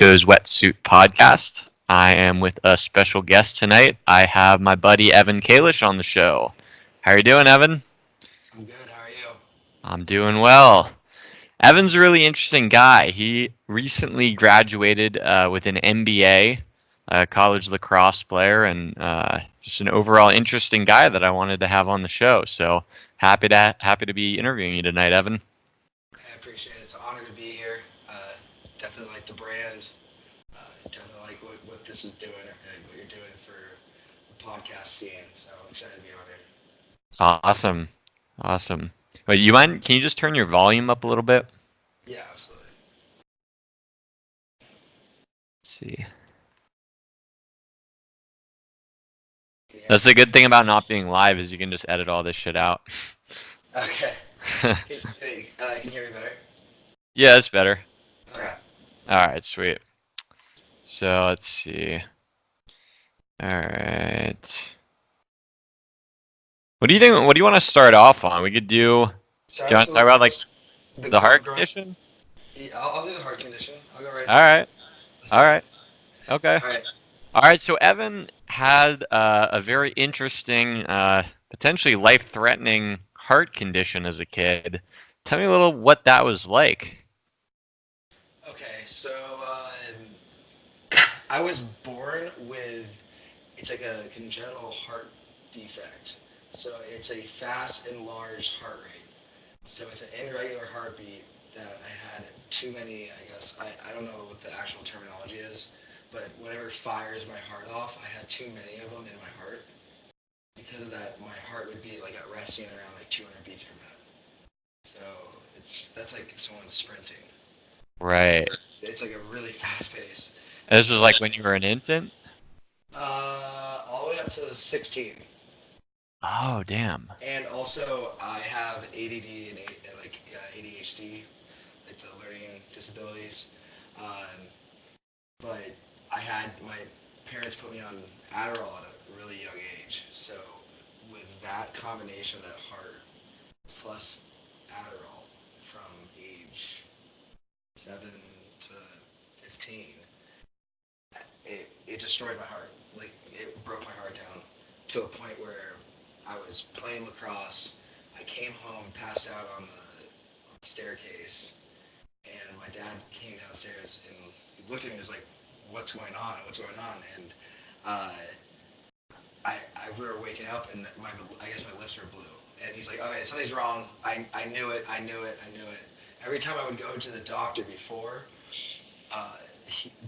Roscoe's Wetsuit podcast. I am with a special guest tonight. I have my buddy Evan Kalish on the show. How are you doing, Evan? I'm good. How are you? I'm doing well. Evan's a really interesting guy. He recently graduated with an MBA, a college lacrosse player, and just an overall interesting guy that I wanted to have on the show. So happy to be interviewing you tonight, Evan. I appreciate it. It's an honor to be here. Definitely like the brand. Definitely like what this is doing and what you're doing for the podcast scene. So I'm excited to be on here. Awesome, awesome. Wait, you mind? Can you just turn your volume up a little bit? Yeah, absolutely. Let's see. Can you hear That's the good thing about not being live is you can just edit all this shit out. me? Okay. Can you hear me better? Yeah, it's better. Okay. All right, sweet. So let's see. All right. What do you think? What do you want to start off on? We could do. So Do you want to talk about like the the heart growing. condition? Yeah, I'll do the heart condition. I'll go right All into it. right. Let's All do it. right. Okay. All right. All right. So Evan had a very interesting, potentially life-threatening heart condition as a kid. Tell me a little what that was like. Okay. So I was born with it's like a congenital heart defect. So it's a fast enlarged heart rate. So it's an irregular heartbeat that I had too many, I guess. I don't know what the actual terminology is, but whatever fires my heart off, I had too many of them in my heart. Because of that, my heart would be like at resting around like 200 beats per minute. So that's like if someone's sprinting. Right. It's like a really fast pace. And this was like when you were an infant. All the way up to 16. Oh, damn. And also, I have ADD and like ADHD, like the learning disabilities. Um, but I had my parents put me on Adderall at a really young age. So with that combination of that heart plus Adderall from age 7 to 15, it destroyed my heart. Like it broke my heart down to a point where I was playing lacrosse. I came home, passed out on the staircase, and my dad came downstairs and he looked at me and was like, "What's going on? What's going on?" And uh, I remember waking up and I guess my lips were blue. And he's like, "Okay, something's wrong." I knew it. I knew it. I knew it. Every time I would go to the doctor before,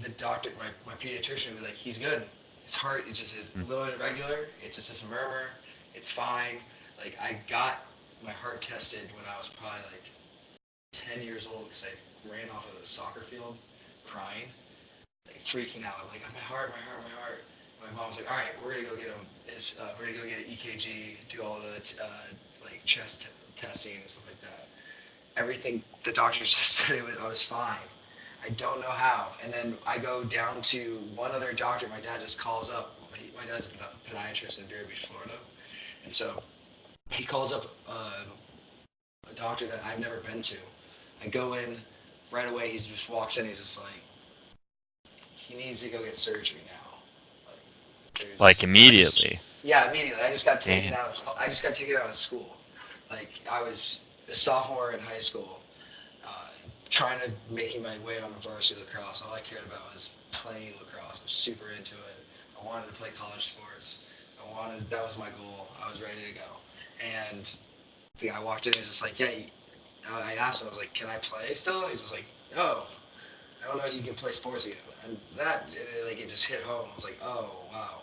the doctor, my pediatrician would be like, "He's good. His heart is just Mm. a little irregular. It's just a murmur. It's fine." Like I got my heart tested when I was probably like 10 years old because I ran off of a soccer field crying, like freaking out. I'm like, my heart, my heart, my heart. My mom was like, all right, we're gonna go get him. We're gonna go get an EKG, do all the like chest testing and stuff like that. Everything the doctors just said I was fine. I don't know how. And then I go down to one other doctor. My dad just calls up. My dad's a podiatrist in Vero Beach, Florida, and so he calls up a doctor that I've never been to. I go in right away. He just walks in. He's just like, he needs to go get surgery now. Like I just immediately. yeah, immediately. I just got taken Damn. out. I just got taken out of school. Like I was a sophomore in high school, uh, trying to making my way on varsity lacrosse. All I cared about was playing lacrosse. I was super into it. I wanted to play college sports. That was my goal. I was ready to go. And the guy walked in and was just like, yeah. I asked him, I was like, can I play still? And he's just like, oh, I don't know if you can play sports again. And that, like, it just hit home. I was like, oh, wow.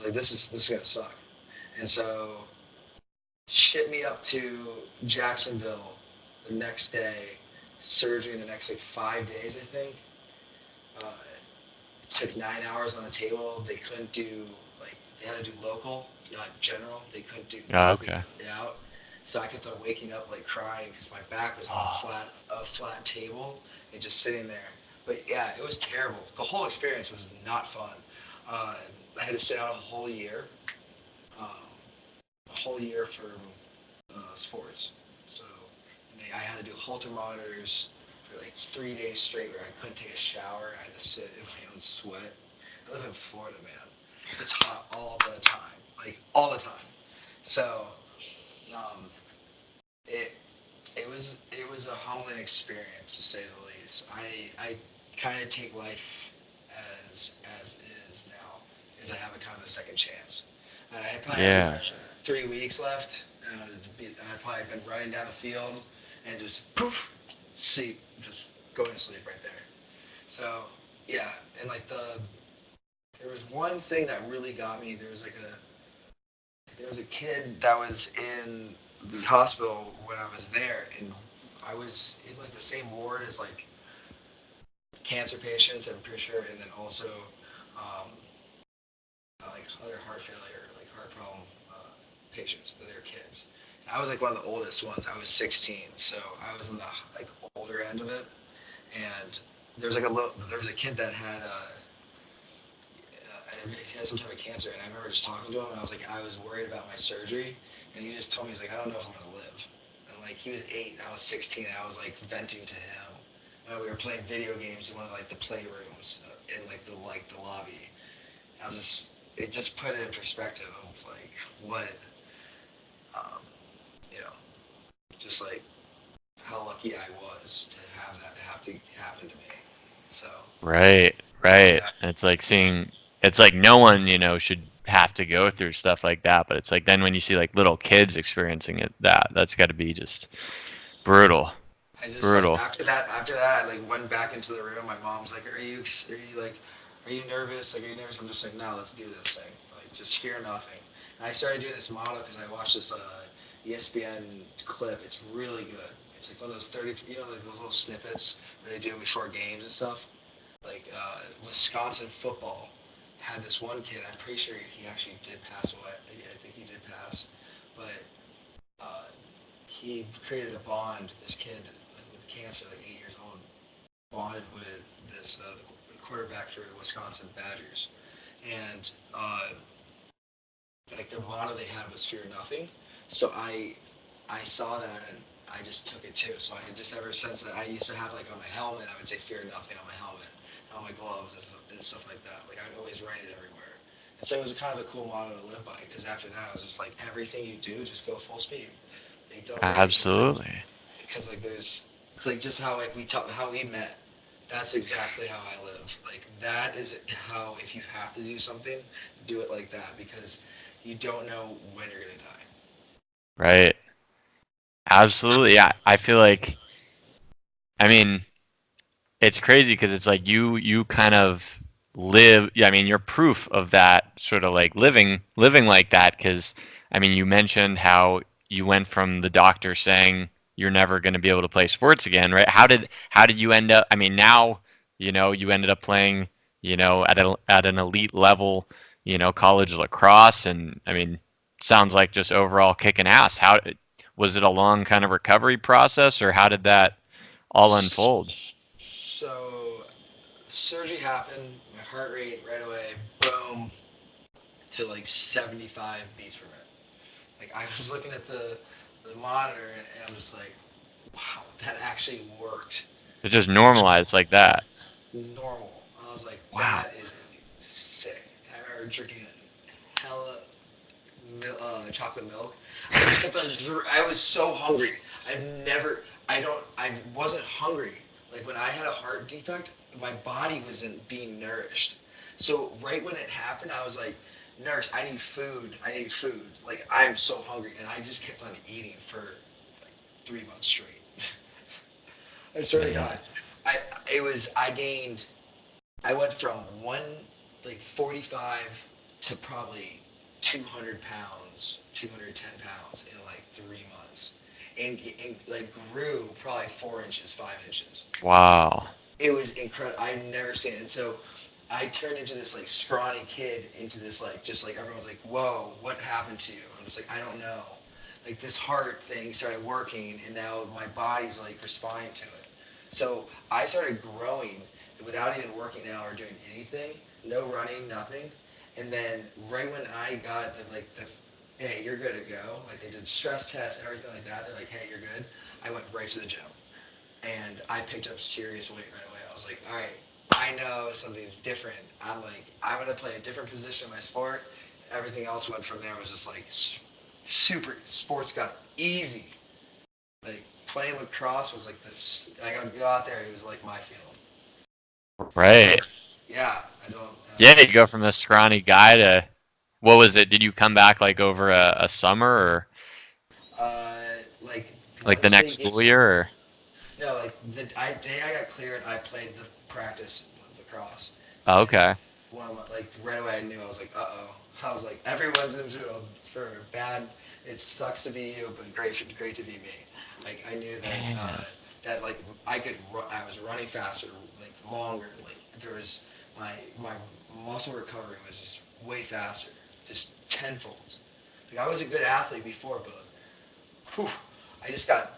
Like, this is going to suck. And so, shipped me up to Jacksonville the next day, surgery in the next, like, 5 days, I think. Uh, took 9 hours on the table. They couldn't do, like, they had to do local, not general. They couldn't do Oh, poke me okay. out. So I kept on waking up like crying because my back was on Oh, a flat table and just sitting there. But yeah, it was terrible. The whole experience was not fun. Uh, I had to sit out um, a whole year for sports. So I had to do Holter monitors for like 3 days straight where I couldn't take a shower. I had to sit in my own sweat. I live in Florida, man. It's hot all the time, like all the time. So um, it it was a humbling experience to say the least. I kind of take life as is now, because I have a kind of a second chance. I probably have Yeah. another 3 weeks left. I'd probably been running down the field and just poof, sleep, just going to sleep right there. So yeah, and like there was one thing that really got me. There was a kid that was in the hospital when I was there, and I was in like the same ward as like cancer patients, I'm pretty sure, and then also um, like other heart failure, like heart problem patients, that they're kids. And I was like one of the oldest ones. I was 16, so I was in the like older end of it. And there was a kid that he had some type of cancer, and I remember just talking to him, and I was worried about my surgery, and he just told me, he's like, I don't know if I'm gonna live. And like he was 8, and I was 16, and I was like venting to him. We were playing video games in one of like the playrooms in like the lobby. It just put it in perspective of like what, um, you know, just like how lucky I was to have to happen to me. So Right. Right. yeah, It's like seeing. It's like no one, should have to go through stuff like that. But it's like then when you see like little kids experiencing it, that's got to be just brutal. I just like Brutal. after that, I like went back into the room. My mom's like, are you nervous? Like, are you nervous? I'm just like, no, let's do this thing. Like, just fear nothing. And I started doing this model because I watched this ESPN clip. It's really good. It's like one of those 30, like those little snippets that they do before games and stuff. Like Wisconsin football had this one kid. I'm pretty sure he actually did pass away. I think he did pass, but uh, he created a bond. This kid with cancer, like 8 years old, bonded with this the quarterback for the Wisconsin Badgers, and like the motto they had was "Fear Nothing." So I saw that, and I just took it too. So I just ever since that, I used to have like on my helmet, I would say "Fear Nothing" on my helmet, and on my gloves and stuff like that. Like I would always write it everywhere. And so it was kind of a cool motto to live by, because after that I was just like, everything you do, just go full speed. Like don't worry, Absolutely. because like it's like just how like how we met. That's exactly how I live. Like that is how, if you have to do something, do it like that, because you don't know when you're gonna die. Right. Absolutely. Yeah. I feel like. I mean, it's crazy because it's like you kind of live. Yeah. I mean, you're proof of that sort of like living like that. Because I mean, you mentioned how you went from the doctor saying you're never going to be able to play sports again, right? How did you end up? I mean, now you ended up playing at an elite level, college lacrosse, and I mean, sounds like just overall kicking ass. How was it a long kind of recovery process, or how did that all unfold? So surgery happened. My heart rate right away, boom, to like 75 beats per minute. Like I was looking at the monitor, and I'm just like, wow, that actually worked. It just Like normalized like that. normal. I was like, Wow. that is sick. I remember drinking hella chocolate milk. I just kept on. I was so hungry. I've never. I wasn't hungry. Like when I had a heart defect, my body wasn't being nourished. So right when it happened, I was like, nurse, I need food. I need food. Like I'm so hungry, and I just kept on eating for like 3 months straight. I swear to Man. God, I I gained. I went from 45 to probably 200 pounds, 210 pounds in like 3 months, and like grew probably 4 inches, 5 inches. Wow. It was incredible. I've never seen it. And so I turned into this like scrawny kid into this like just like everyone's like, whoa, what happened to you? I'm just like, I don't know. Like this heart thing started working, and now my body's like responding to it. So I started growing without even working out or doing anything, no running, nothing. And then right when I got the hey, you're good to go. Like they did stress tests, everything like that. They're like, hey, you're good. I went right to the gym. and I picked up serious weight right away. I was like, all right, I know something's different. I'm like, I'm gonna play a different position in my sport. Everything else went from there was just like super. Sports got easy. Like playing lacrosse was like this. I would go out there. It was like my field. So Right. yeah, I don't. Yeah, you go from a scrawny guy to what was it? Did you come back like over a summer or Like like the once they next get school year or? no, like the day I got cleared, I played the practice lacrosse, Oh, and okay. one of my, like right away I knew I was like, uh-oh. I was like, everyone's into a for a bad. It sucks to be you, but great to be me. Like I knew that Yeah. that like I was running faster, like longer. Like there was my muscle recovery was just way faster, just tenfold. Like I was a good athlete before, but whew, I just got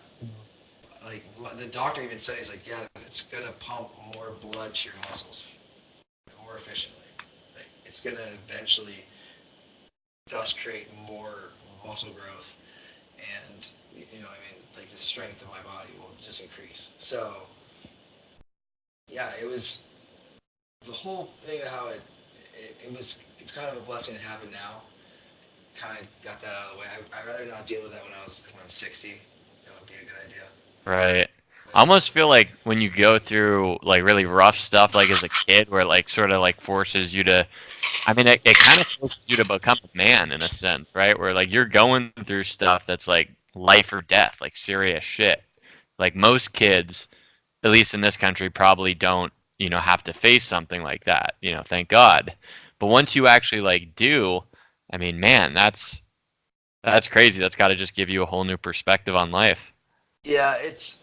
like the doctor even said he's like, yeah, it's gonna pump more blood to your muscles more efficiently. Like it's gonna eventually thus create more muscle growth, and I mean, like the strength of my body will just increase. So yeah, it was the whole thing of how it was. It's kind of a blessing to have it now. Kind of got that out of the way. I'd rather not deal with that when I'm 60. That would be a good idea. Right. But I almost feel like when you go through like really rough stuff like as a kid where it like sort of like forces you to I mean it kind of forces you to become a man in a sense, right? Where like you're going through stuff that's like life or death, like serious shit. Like most kids, at least in this country, probably don't, have to face something like that, thank God. But once you actually like do, I mean, man, that's crazy. That's got to just give you a whole new perspective on life. yeah, it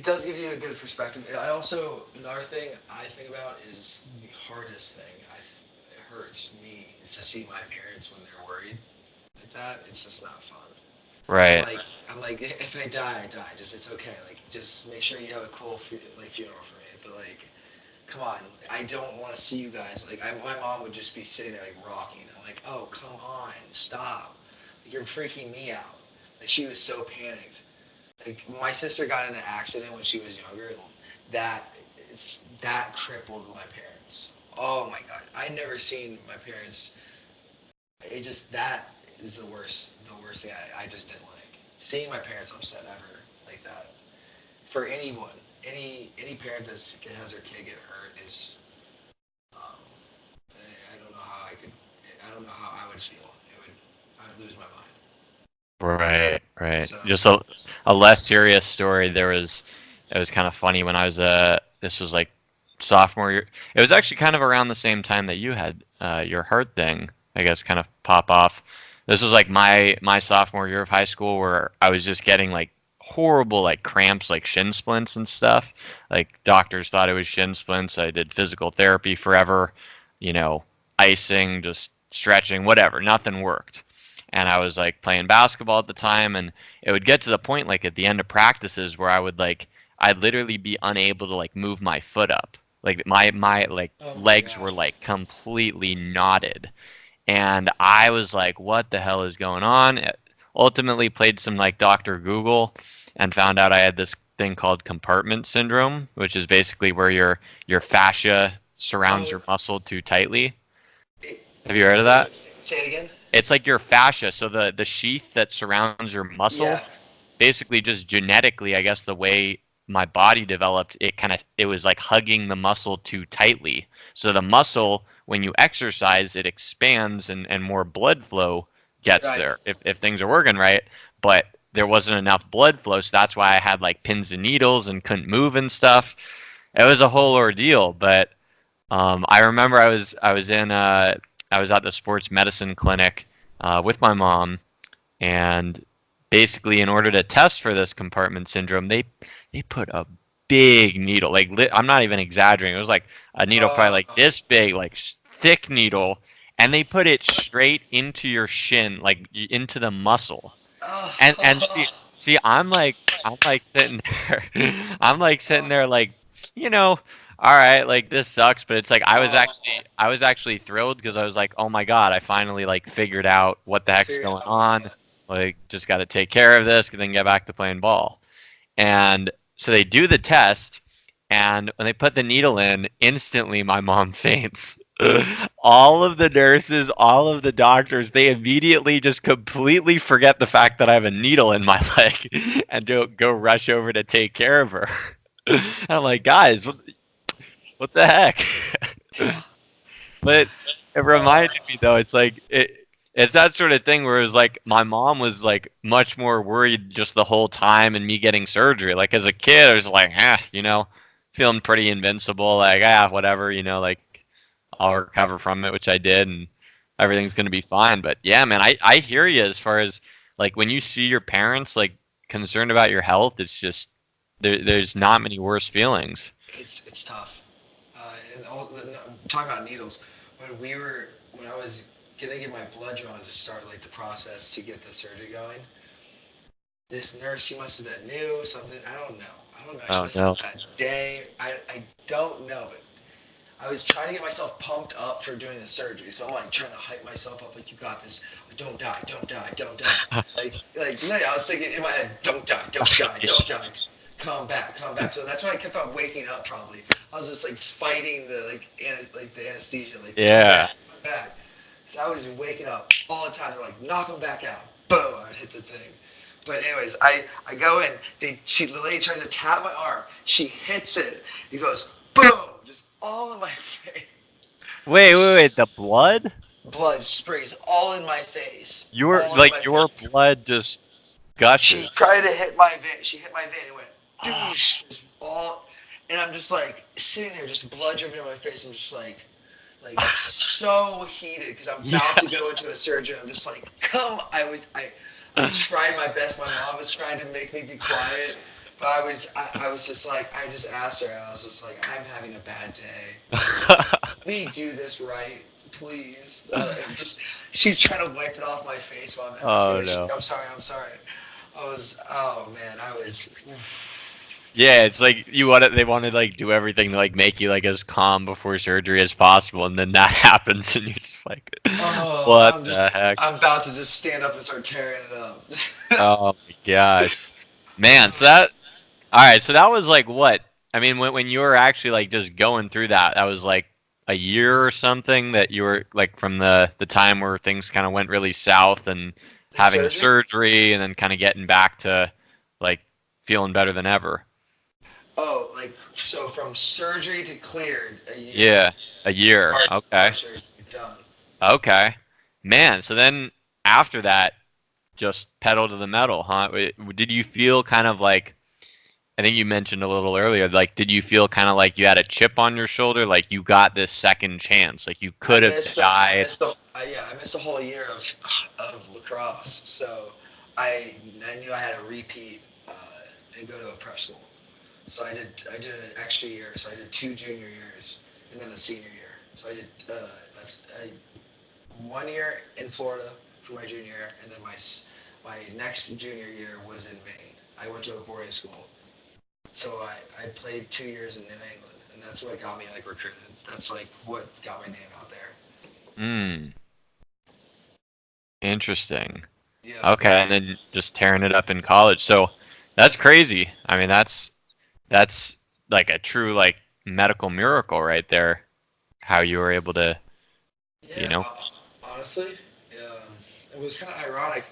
does give you a good perspective. I also another thing I think about is the hardest thing. It hurts me is to see my parents when they're worried like that. It's just not fun. I'm Right. like I'm like if I die, I die. Just it's okay. Like just make sure you have a cool funeral for me. But like come on, I don't want to see you guys. Like my mom would just be sitting there like rocking. I'm like, oh come on, stop. You're freaking me out. Like she was so panicked. Like my sister got in an accident when she was younger. That that crippled my parents. Oh my god, I never seen my parents. It just that is the worst. The worst thing I just didn't like seeing my parents upset ever like that. For anyone, any parent that has their kid get hurt is. Um, I don't know how I could. I don't know how I would feel. I'd lose my mind. Right, right. So. Just a less serious story. It was kind of funny when I was this was like sophomore year. It was actually kind of around the same time that you had your heart thing, I guess, kind of pop off. This was like my sophomore year of high school where I was just getting like horrible like cramps, like shin splints and stuff. Like doctors thought it was shin splints. I did physical therapy forever, you know, icing, just stretching, whatever. Nothing worked, and I was like playing basketball at the time, and it would get to the point like at the end of practices where I'd literally be unable to like move my foot up. Like my like Oh my legs god. were like completely knotted. And I was like, what the hell is going on? Ultimately played some like Dr. Google and found out I had this thing called compartment syndrome, which is basically where your fascia surrounds Oh. your muscle too tightly. It, Have you heard of wait. that? Say it again. It's like your fascia, so the sheath that surrounds your muscle, Yeah. basically just genetically, I guess the way my body developed, it was like hugging the muscle too tightly. So the muscle, when you exercise, it expands and more blood flow gets Right. there if things are working right. But there wasn't enough blood flow, so that's why I had like pins and needles and couldn't move and stuff. It was a whole ordeal, but I remember I was at the sports medicine clinic with my mom, and basically in order to test for this compartment syndrome, they put a big needle, like I'm not even exaggerating. It was like a needle probably Uh, like this big, like thick needle, and they put it straight into your shin, like into the muscle. And see, I'm like sitting there, I'm like sitting there like, all right, like this sucks, but it's like I was actually thrilled because I was like, oh my god, I finally like figured out what the heck's figure going out. on. Like, just got to take care of this and then get back to playing ball. And so they do the test, and when they put the needle in, instantly my mom faints. All of the nurses, all of the doctors, they immediately just completely forget the fact that I have a needle in my leg and don't go rush over to take care of her. And I'm like, guys, what the heck? But it reminded me though, it's like it's that sort of thing where it was like my mom was like much more worried just the whole time and me getting surgery. Like as a kid, I was like, feeling pretty invincible, like whatever, like I'll recover from it, which I did, and everything's gonna be fine. But yeah, man, I hear you as far as like when you see your parents like concerned about your health, it's just there's not many worse feelings. It's tough. And talking about needles, when I was gonna get my blood drawn to start like the process to get the surgery going, this nurse, she must have been new, something, I don't know. I don't know. She Oh must no. have had that day. I don't know. I was trying to get myself pumped up for doing the surgery, so I'm like trying to hype myself up, like you got this. Don't die, don't die, don't die. Literally, I was thinking in my head, don't die, don't die, don't die. Come back, come back. So that's why I kept on waking up. Probably I was just like fighting the the anesthesia, like Yeah. come back. So I was waking up all the time. They're like, knock him back out. Boom, I would hit the thing. But anyways, I go in. The lady tries to tap my arm. She hits it. He goes boom, just all in my face. Wait. The blood? Blood sprays all in my face. Your All in like my your face. blood just She gushes. tried to hit my vein. She hit my vein and went doosh, just all. And I'm just like sitting there, just blood dripping in my face. I'm just like so heated because I'm about to go into a surgery. I'm just like, I tried my best. My mom was trying to make me be quiet, but I was just like, I just asked her. I was just like, I'm having a bad day. Let me do this right, please. She's trying to wipe it off my face while I'm asking Oh her. no. I'm sorry. Oh man, I was. Yeah, it's like they want to like do everything to like make you like as calm before surgery as possible, and then that happens, and you're just like, Oh, what the heck? I'm about to just stand up and start tearing it up. Oh my gosh, man. All right. So that was like what? I mean, when you were actually like just going through that, that was like a year or something that you were like from the time where things kind of went really south and The having the surgery? surgery and then kind of getting back to like feeling better than ever. Oh, so from surgery to cleared a year. Yeah, a year. Okay. Heart surgery done. Okay. Man, so then after that, just pedal to the metal, huh? Did you feel kind of like, I think you mentioned a little earlier, like, did you feel kind of like you had a chip on your shoulder, like you got this second chance, like you could have died? I missed a whole year of lacrosse. So I knew I had to repeat and go to a prep school. So I did an extra year. So I did 2 junior years and then a senior year. So I did 1 year in Florida for my junior year, and then my next junior year was in Maine. I went to a boarding school. So I played 2 years in New England, and that's what got me like recruited. That's like what got my name out there. Hmm. Interesting. Yeah. Okay, and then just tearing it up in college. So that's crazy. I mean, that's like a true like medical miracle right there. How you were able to, you Yeah. know. Honestly, it was kind of ironic.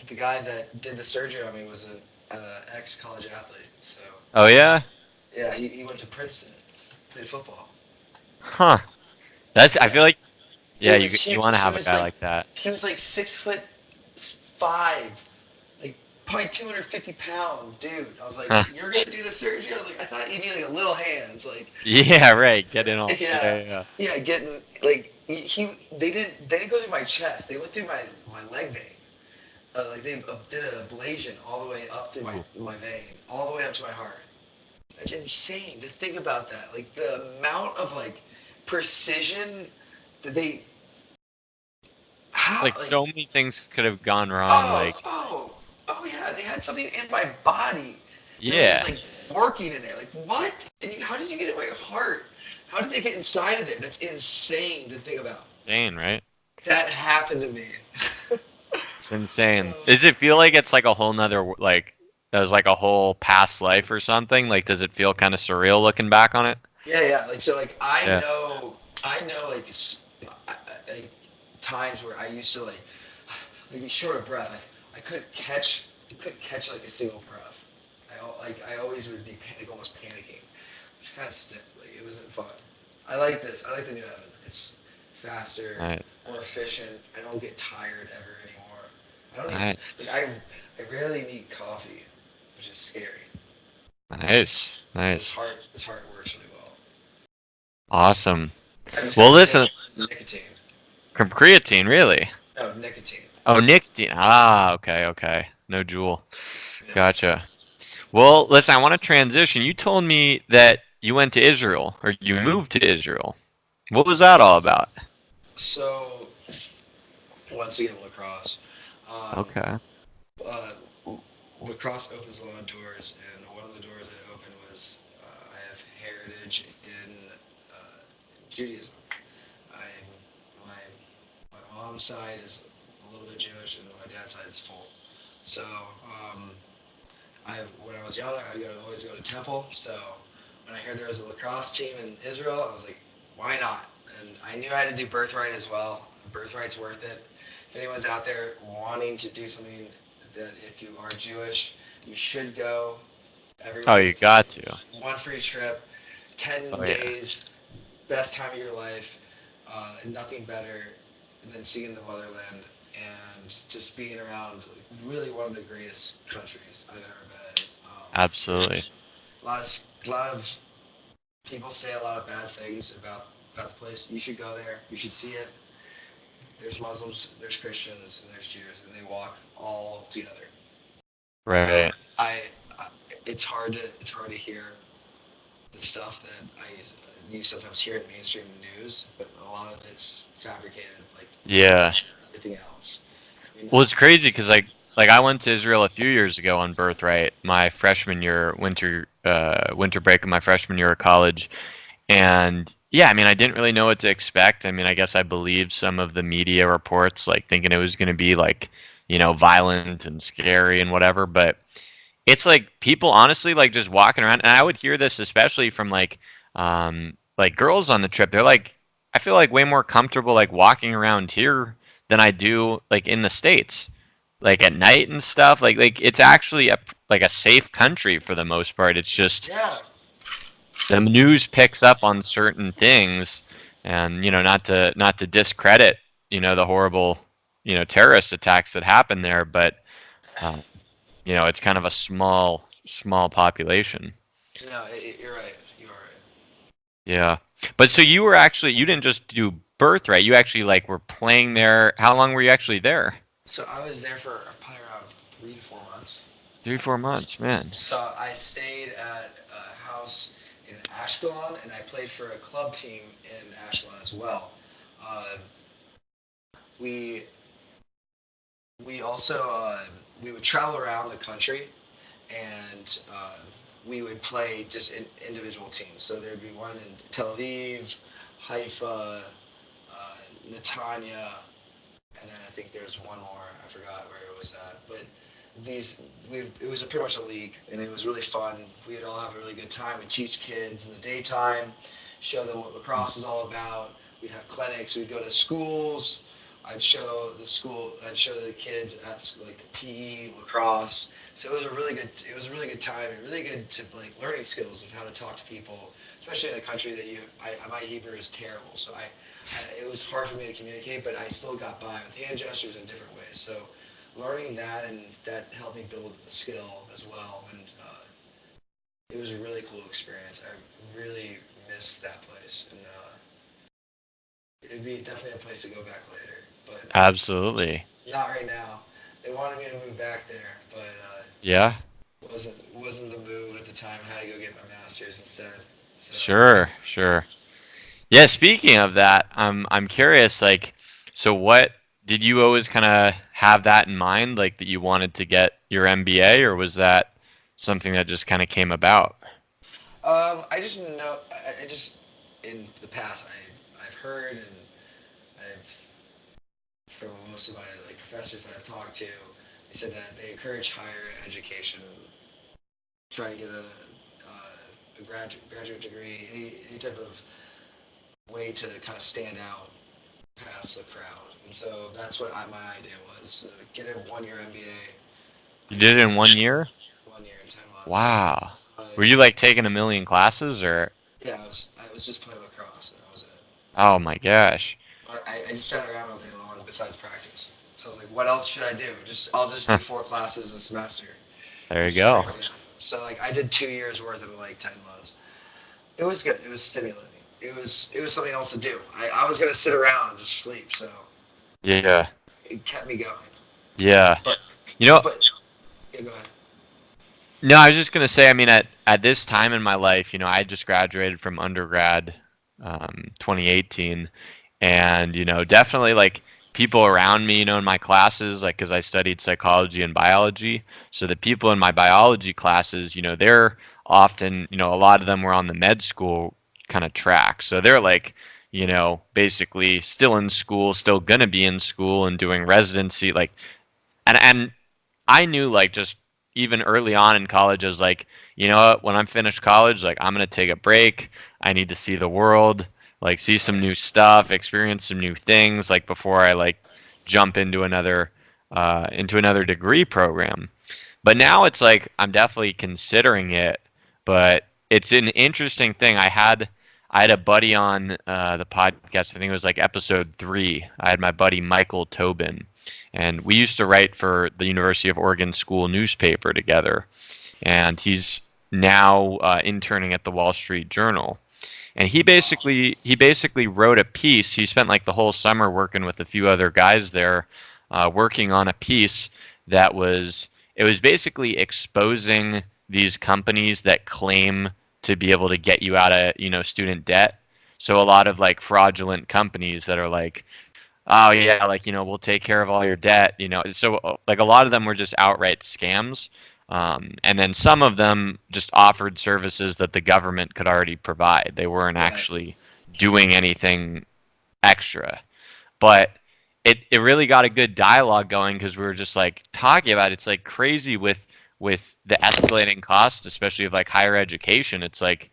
The guy that did the surgery on me was an ex-college athlete. So Oh yeah? yeah, he went to Princeton, played football. Huh. That's I Yeah. feel like yeah, Dude you was you huge. want to have a guy like that. He was like 6'5", like probably 250-pound dude. I was like, Huh. you're gonna do the surgery? I was like, I thought you need like a little hands, like Yeah, right. Get in all. yeah, Yeah. getting like they didn't go through my chest. They went through my leg vein. Like they did an ablation all the way up through my vein, all the way up to my heart. That's insane to think about that. Like the amount of like precision that they It's how like like so many things could have gone wrong. Like oh yeah, they had something in my body that was yeah, just like working in there. Like what? How did you get in my heart? How did they get inside of there? That's insane to think about. insane, right? That happened to me. It's insane. Does it feel like it's like a whole nother like that was like a whole past life or something? Like, does it feel kind of surreal looking back on it? Yeah. Like so, like Yeah. I know, like, like times where I used to be short of breath. I couldn't catch like a single breath. I always would be almost panicking, which kind of like it wasn't fun. I like this. I like the new Evan. It's faster, Nice. more efficient. I don't get tired ever anymore. I don't even Nice. like I rarely need coffee, which is scary. Nice. So Nice. this heart works really well. Awesome. I just Well, got listen, nicotine. from creatine, really? No, nicotine. Oh, nicotine. Ah, okay, okay. No jewel. Yeah. Gotcha. Well, listen, I want to transition. You told me that you went to Israel, or you moved to Israel. What was that all about? So once again, lacrosse. Um, Okay. uh, Lacrosse opens a lot of doors, and one of the doors that opened was I have heritage in Judaism. I'm my mom's side is a little bit Jewish, and my dad's side is full. So when I was young, I would always go to temple. So when I heard there was a lacrosse team in Israel, I was like, why not? And I knew I had to do birthright as well. Birthright's worth it. If anyone's out there wanting to do something that if you are Jewish, you should go. Oh, Everyone you gets like got to. one free trip, 10 Oh, yeah. days, best time of your life, and nothing better than seeing the motherland and just being around really one of the greatest countries I've ever been in. Absolutely. A lot of people say a lot of bad things about the place. You should go there. You should see it. There's Muslims, there's Christians, and there's Jews, and they walk all together. Right. I, I it's hard to hear the stuff that you sometimes hear in mainstream news, but a lot of it's fabricated, like Yeah. everything else. I mean, Well, it's crazy because like I went to Israel a few years ago on birthright, my freshman year, winter break of my freshman year of college, and yeah, I mean, I didn't really know what to expect. I mean, I guess I believed some of the media reports, like thinking it was going to be like, violent and scary and whatever, but it's like people honestly like just walking around, and I would hear this especially from like girls on the trip. They're like, I feel like way more comfortable like walking around here than I do like in the States, like at night and stuff. Like it's actually a safe country for the most part. It's just yeah, the news picks up on certain things, and not to discredit the horrible terrorist attacks that happen there, but uh, it's kind of a small population. no, you're right. You are right. Yeah. But so you didn't just do birthright, you actually like were playing there. How long were you actually there? So I was there for probably around 3 to 4 months. 3 4 months, man. So I stayed at a house in Ashkelon, and I played for a club team in Ashkelon as well. Uh, we we also we would travel around the country, and we would play just individual teams. So there'd be one in Tel Aviv, Haifa, Netanya, and then I think there's one more. I forgot where it was at, but it was pretty much a league, and it was really fun. We'd all have a really good time. We'd teach kids in the daytime, show them what lacrosse is all about. We'd have clinics. We'd go to schools. I'd show the kids at like the PE, lacrosse. So it was a really good time, and really good to like learning skills of how to talk to people, especially in a country that my Hebrew is terrible. So it was hard for me to communicate, but I still got by with hand gestures in different ways. So learning that, and that helped me build a skill as well, and it was a really cool experience. I really missed that place, and it'd be definitely a place to go back later, but Absolutely. not right now. They wanted me to move back there, but Yeah. wasn't the move at the time. I had to go get my master's instead. So Sure, sure. Yeah, speaking of that, I'm curious, like, so what did you always kind of have that in mind, like that you wanted to get your MBA, or was that something that just kind of came about? I just know. I just in the past I've heard, and I've from most of my like professors that I've talked to, He said that they encourage higher education, try to get a graduate degree, any type of way to kind of stand out past the crowd. And so that's what my idea was: get a 1 year MBA. You I did did it in that 1 year? 1 year in 10 months. Wow. I, Were you like taking a million classes or? yeah, I was just playing lacrosse, and that was it. Oh my gosh. I just sat around all day long besides practice. So I was like, what else should I do? I'll just do 4 classes a semester. There you Just try go. to get out. So like I did 2 years worth in like 10 months. It was good. It was stimulating. It was something else to do. I was gonna sit around and just sleep, so Yeah. it kept me going. Yeah. But You know, but yeah, go ahead. no, I was just gonna say, I mean, at this time in my life, I just graduated from undergrad, 2018, and definitely like people around me, in my classes, like because I studied psychology and biology, so the people in my biology classes, they're often, a lot of them were on the med school kind of track, so they're like, basically still in school, still gonna be in school and doing residency, like, and I knew like just even early on in college, I was like, you know what, when I'm finished college, like I'm gonna take a break. I need to see the world, like see some Right. new stuff, experience some new things, like before I like jump into another degree program. But now it's like I'm definitely considering it, but it's an interesting thing. I had a buddy on the podcast. I think it was like episode 3. I had my buddy Michael Tobin, and we used to write for the University of Oregon school newspaper together. And he's now interning at the Wall Street Journal. And he Wow. basically he basically wrote a piece. He spent like the whole summer working with a few other guys there, working on a piece that was it was basically exposing these companies that claim to be able to get you out of student debt. So a lot of like fraudulent companies that are like, oh yeah, like we'll take care of all your debt. So like a lot of them were just outright scams. And then some of them just offered services that the government could already provide. They weren't Right. actually doing anything extra. But it really got a good dialogue going because we were just like talking about it. It's like crazy with the escalating costs, especially of like higher education. It's like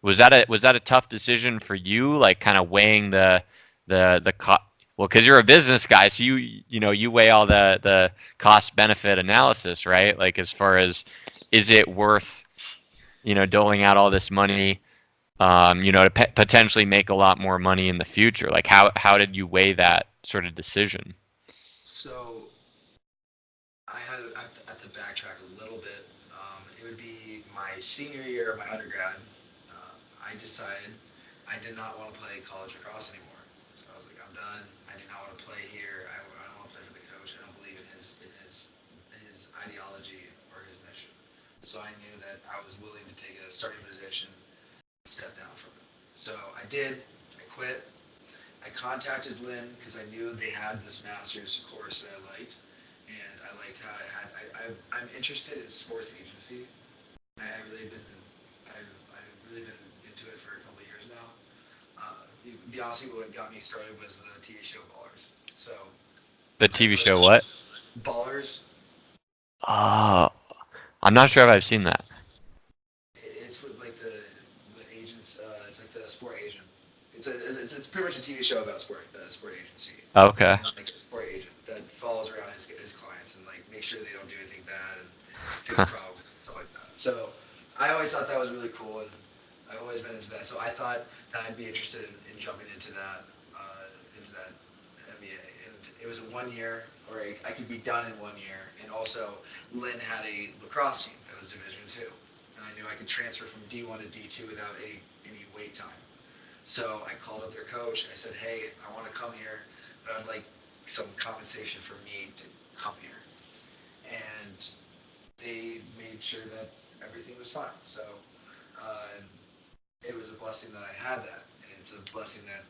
was that a tough decision for you, like kind of weighing the cost? Well, because you're a business guy, so you weigh all the cost benefit analysis, right? Like as far as is it worth doling out all this money, to potentially make a lot more money in the future? Like how did you weigh that sort of decision? So I have to backtrack a little bit. It would be my senior year of my undergrad. I decided I did not want to play college lacrosse anymore. So I was like, I'm done. I do not want to play here. I don't want to play for the coach. I don't believe in his ideology or his mission. So I knew that I was willing to take a starting position, and step down from it. So I did. I quit. I contacted Lynn because I knew they had this master's course that I liked, and I liked how it had. I'm interested in sports agency. I've really been I've really been into it for a couple of years now. To be honest, with you, what got me started was the TV show Ballers. So The I TV first show what? Ballers. Oh, I'm not sure if I've seen that. It's with like the agents. It's like the sport agent. It's pretty much a TV show about sport agency, Okay. and like a sport agent that follows around his clients and like make sure they don't do anything bad and fix problems and stuff like that. So I always thought that was really cool, and I've always been into that. So I thought that I'd be interested in jumping into that MBA. And it was a 1 year, or I could be done in 1 year. And also, Lynn had a lacrosse team that was Division Two, and I knew I could transfer from D1 to D2 without any wait time. So I called up their coach. I said, "Hey, I want to come here, but I'd like some compensation for me to come here." And they made sure that everything was fine. So uh, it was a blessing that I had that, and it's a blessing that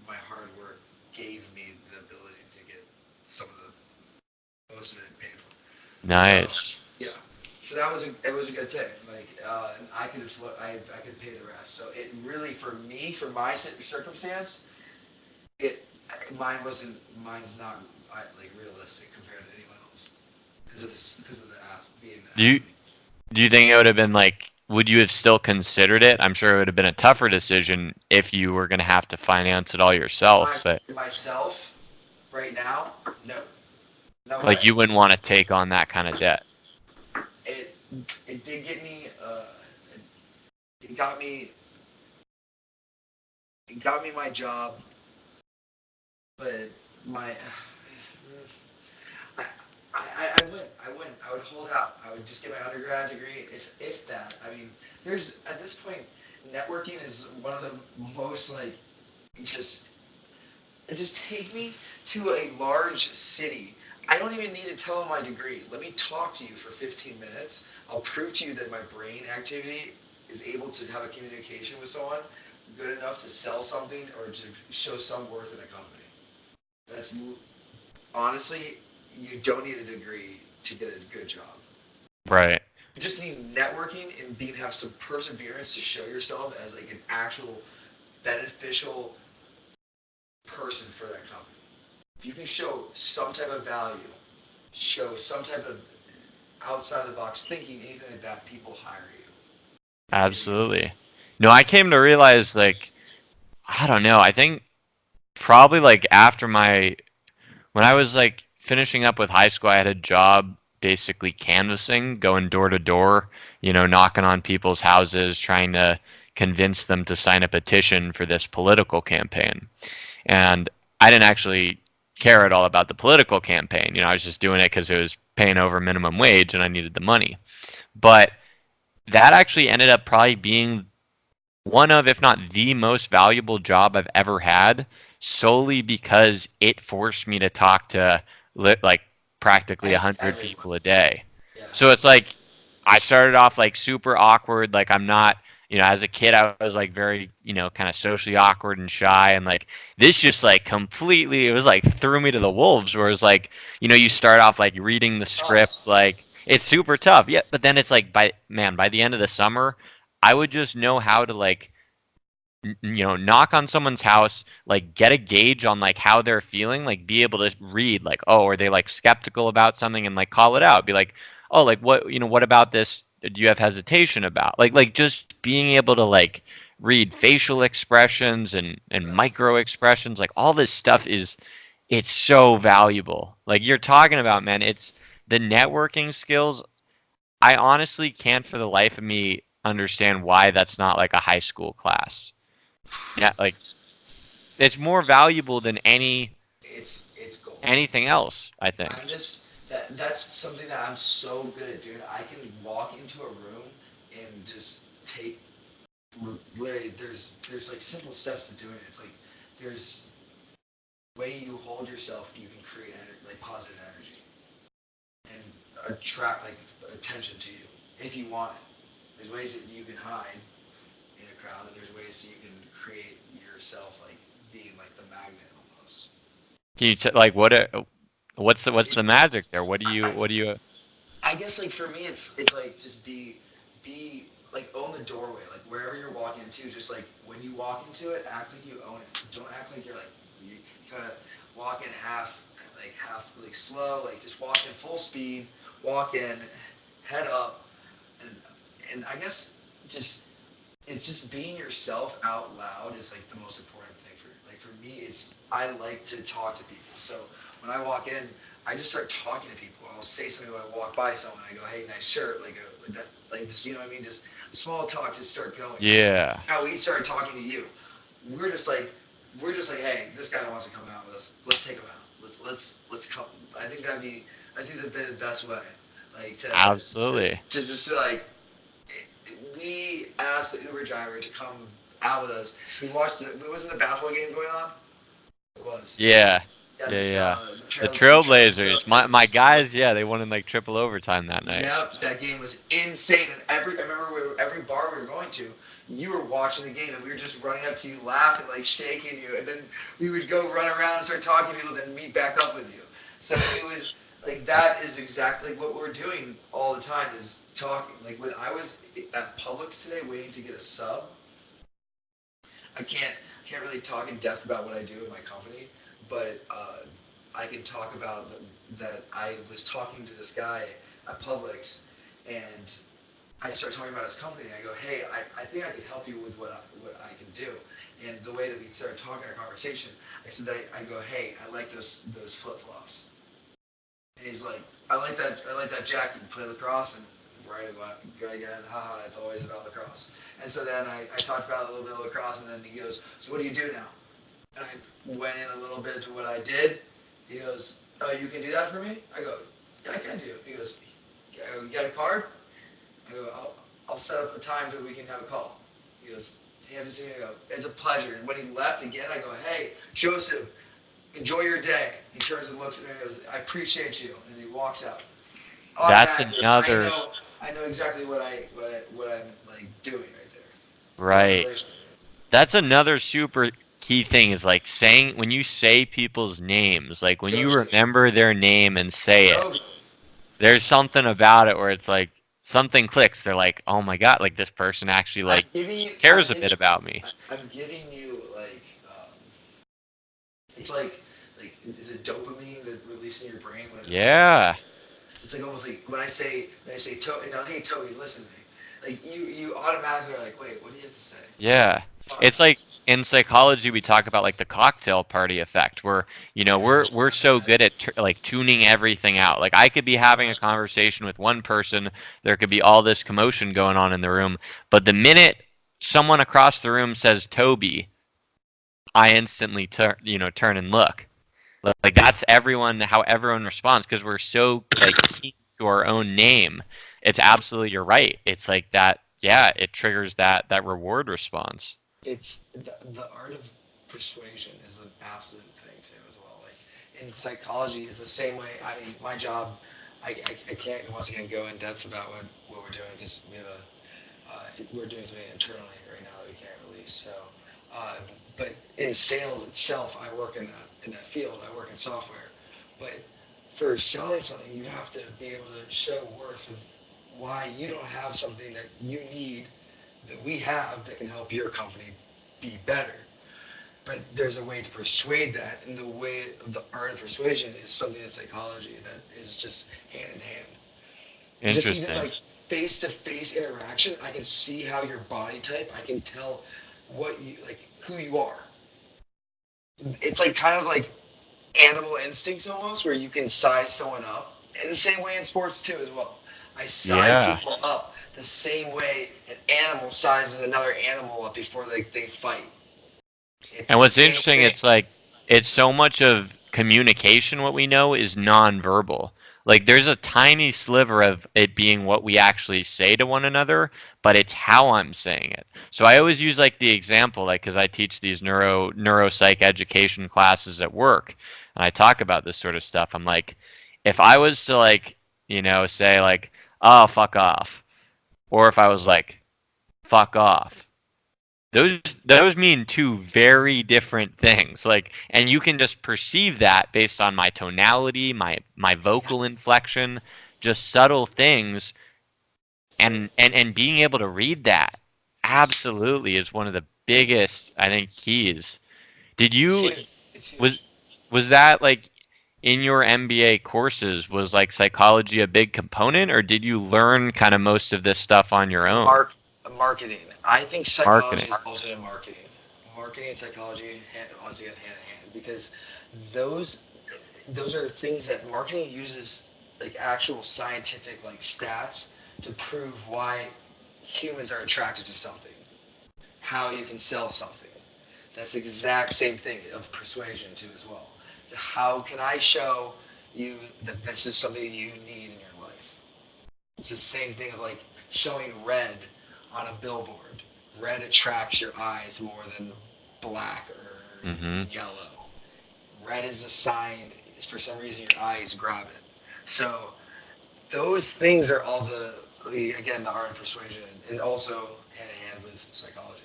my hard work gave me the ability to get some of the most of it paid for. So Nice. yeah, so it was a good thing. Like and I could have I could pay the rest. So it really for me for my circumstance, it mine's not like realistic compared to anyone else. because of the being the Do you athlete. do you think it would have been like, would you have still considered it? I'm sure it would have been a tougher decision if you were going to have to finance it all yourself, but Myself right now, no, no like way. you wouldn't want to take on that kind of debt. It it did get me. It got me. It got me my job, but my. I, I would hold out. I would just get my undergrad degree, if that. I mean, there's at this point, networking is one of the most like, just just take me to a large city. I don't even need to tell them my degree. Let me talk to you for 15 minutes. I'll prove to you that my brain activity is able to have a communication with someone good enough to sell something or to show some worth in a company. That's honestly, you don't need a degree to get a good job. Right. You just need networking and have some perseverance to show yourself as like an actual beneficial person for that company. If you can show some type of value, show some type of outside the box thinking, anything like that, people hire you. Absolutely. No, I came to realize like, I don't know. I think probably like after when I was like finishing up with high school, I had a job basically canvassing, going door to door, knocking on people's houses, trying to convince them to sign a petition for this political campaign. And I didn't actually care at all about the political campaign. I was just doing it because it was paying over minimum wage and I needed the money. But that actually ended up probably being one of, if not the most valuable job I've ever had, solely because it forced me to talk to like practically 100 Everyone. people a day. Yeah. So it's like I started off like super awkward, like I'm not, as a kid I was like very, kind of socially awkward and shy, and like this just like completely, it was like threw me to the wolves, where it's like, you start off like reading the Oh, script, like it's super tough. Yeah, but then it's like by the end of the summer, I would just know how to like knock on someone's house, like get a gauge on like how they're feeling, like be able to read like, oh, are they like skeptical about something, and like call it out, be like, oh, like what about this do you have hesitation about, like just being able to like read facial expressions and yeah. micro expressions, like all this stuff it's so valuable, like you're talking about, man. It's the networking skills. I honestly can't for the life of me understand why that's not like a high school class. Yeah, like it's more valuable than It's gold. anything else, I think. I'm just that's something that I'm so good at doing. I can walk into a room and just take literally there's like simple steps to doing it. It's like there's way you hold yourself, you can create like positive energy and attract like attention to you if you want it. There's ways that you can hide in a crowd, and there's ways that you can create yourself like being like the magnet almost. Can you like what's It, the magic there? I, What do you I guess like for me it's like just be like own the doorway, like wherever you're walking into, just like when you walk into it, act like you own it. Don't act like you're like you kind of walk in half like slow, like just walk in full speed, walk in, head up, and I guess just it's just being yourself out loud is like the most important thing for me. It's I like to talk to people, so when I walk in, I just start talking to people. I'll say something when I walk by someone. I go, "Hey, nice shirt," like just you know what I mean, just small talk, just start going. Yeah, How we started talking to you, we're just like hey, this guy wants to come out with us. Let's take him out. Let's come. I think that'd be the best way, like absolutely. to just like we asked the Uber driver to come out with us. We watched wasn't the basketball game going on? It was. Yeah. Yeah, Yeah, yeah. The the Trailblazers. My Trailblazers. guys, yeah, they won in like triple overtime that night. Yep, that game was insane. And I remember every bar we were going to, you were watching the game, and we were just running up to you, laughing, like shaking you, and then we would go run around and start talking to people, then meet back up with you. So it was like that is exactly what we're doing all the time is talking. Like when I was at Publix today waiting to get a sub, I can't really talk in depth about what I do in my company, but I can talk about that I was talking to this guy at Publix, and I start talking about his company. I go, hey, I think I can help you with what I can do. And the way that we started talking our conversation, I said that I go, hey, I like those flip flops. And he's like, I like that jacket. You play lacrosse, and right, go again. Haha, it's always about lacrosse. And so then I talked about a little bit of lacrosse, and then he goes, so what do you do now? And I went in a little bit to what I did. He goes, oh, you can do that for me? I go, yeah, I can do it. He goes, you got a card? I go, I'll set up a time that we can have a call. He goes, he hands it to me. I go, it's a pleasure. And when he left again, I go, hey, Joseph, enjoy your day. He turns and looks at me and goes, I appreciate you. And he walks out. That's another. I know exactly what I'm like doing right there. Right. That's another super key thing is like saying when you say people's names, like when you remember their name and say it, there's something about it where it's like something clicks. They're like, oh my God, like this person actually like cares a bit about me. I'm giving you like, it's like is it dopamine that releases in your brain? Yeah. It's like almost like when I say Toby, now hey Toby, listen to me. Like you automatically are like, wait, what do you have to say? Yeah. It's like in psychology we talk about like the cocktail party effect where we're so good at like tuning everything out. Like I could be having a conversation with one person, there could be all this commotion going on in the room, but the minute someone across the room says Toby, I instantly turn and look. Like that's how everyone responds because we're so like key to our own name. It's absolutely, you're right. It's like that. Yeah, it triggers that reward response. It's the art of persuasion is an absolute thing too as well. Like in psychology, is the same way. I mean, my job, I can't once again go in depth about what we're doing because we have we're doing something internally right now that we can't release. So, but in sales itself, I work in that field. I work in software, but for selling something, you have to be able to show worth of why you don't have something that you need that we have that can help your company be better. But there's a way to persuade that, and the way of the art of persuasion is something in psychology that is just hand in hand. Interesting. Just even like face-to-face interaction, I can see how your body type, I can tell what you like, who you are. It's like kind of like animal instincts almost, where you can size someone up. And the same way in sports too as well. I size people up the same way an animal sizes another animal up before they fight. And what's interesting, it's like it's so much of communication. What we know is nonverbal. Like there's a tiny sliver of it being what we actually say to one another, but it's how I'm saying it. So I always use like the example, like because I teach these neuropsych education classes at work, and I talk about this sort of stuff. I'm like, if I was to like say like, oh fuck off, or if I was like, fuck off. Those mean two very different things. Like, and you can just perceive that based on my tonality, my vocal inflection, just subtle things, and being able to read that absolutely is one of the biggest, I think, keys. Did you was that like in your MBA courses, was like psychology a big component, or did you learn kind of most of this stuff on your own? Marketing. I think psychology is also in marketing. Marketing and psychology, once again, hand in hand, because those are things that marketing uses, like actual scientific like stats to prove why humans are attracted to something, how you can sell something. That's the exact same thing of persuasion too as well. So how can I show you that this is something you need in your life? It's the same thing of like showing red on a billboard. Red attracts your eyes more than black or yellow. Red is a sign. For some reason, your eyes grab it. So those things are all the art of persuasion, and also hand in hand with psychology.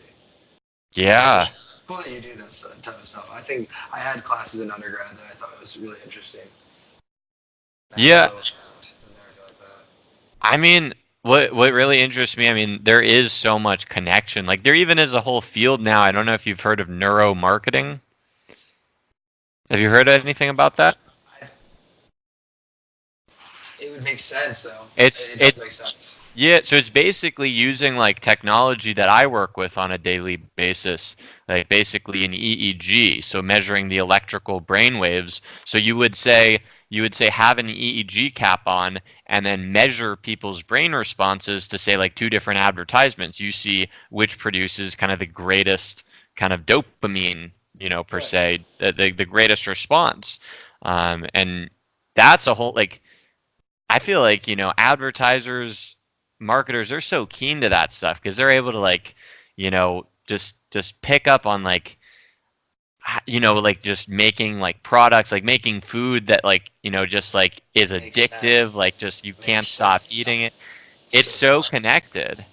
Yeah. It's cool that you do that type of stuff. I think I had classes in undergrad that I thought was really interesting. Yeah. I mean, what really interests me, I mean, there is so much connection. Like there even is a whole field now. I don't know if you've heard of neuromarketing. Have you heard anything about that? It would make sense though. It's It does it's make sense. Yeah, so it's basically using like technology that I work with on a daily basis, like basically an EEG, so measuring the electrical brain waves. So you would say have an EEG cap on and then measure people's brain responses to say like two different advertisements. You see which produces kind of the greatest kind of dopamine, per Right. se, the greatest response. And that's a whole like I feel like, advertisers, marketers, they're so keen to that stuff because they're able to like, just pick up on like, like just making like products, like making food that like, just like is Makes sense. addictive, like just you can't Makes stop sense. eating it. It's So so connected.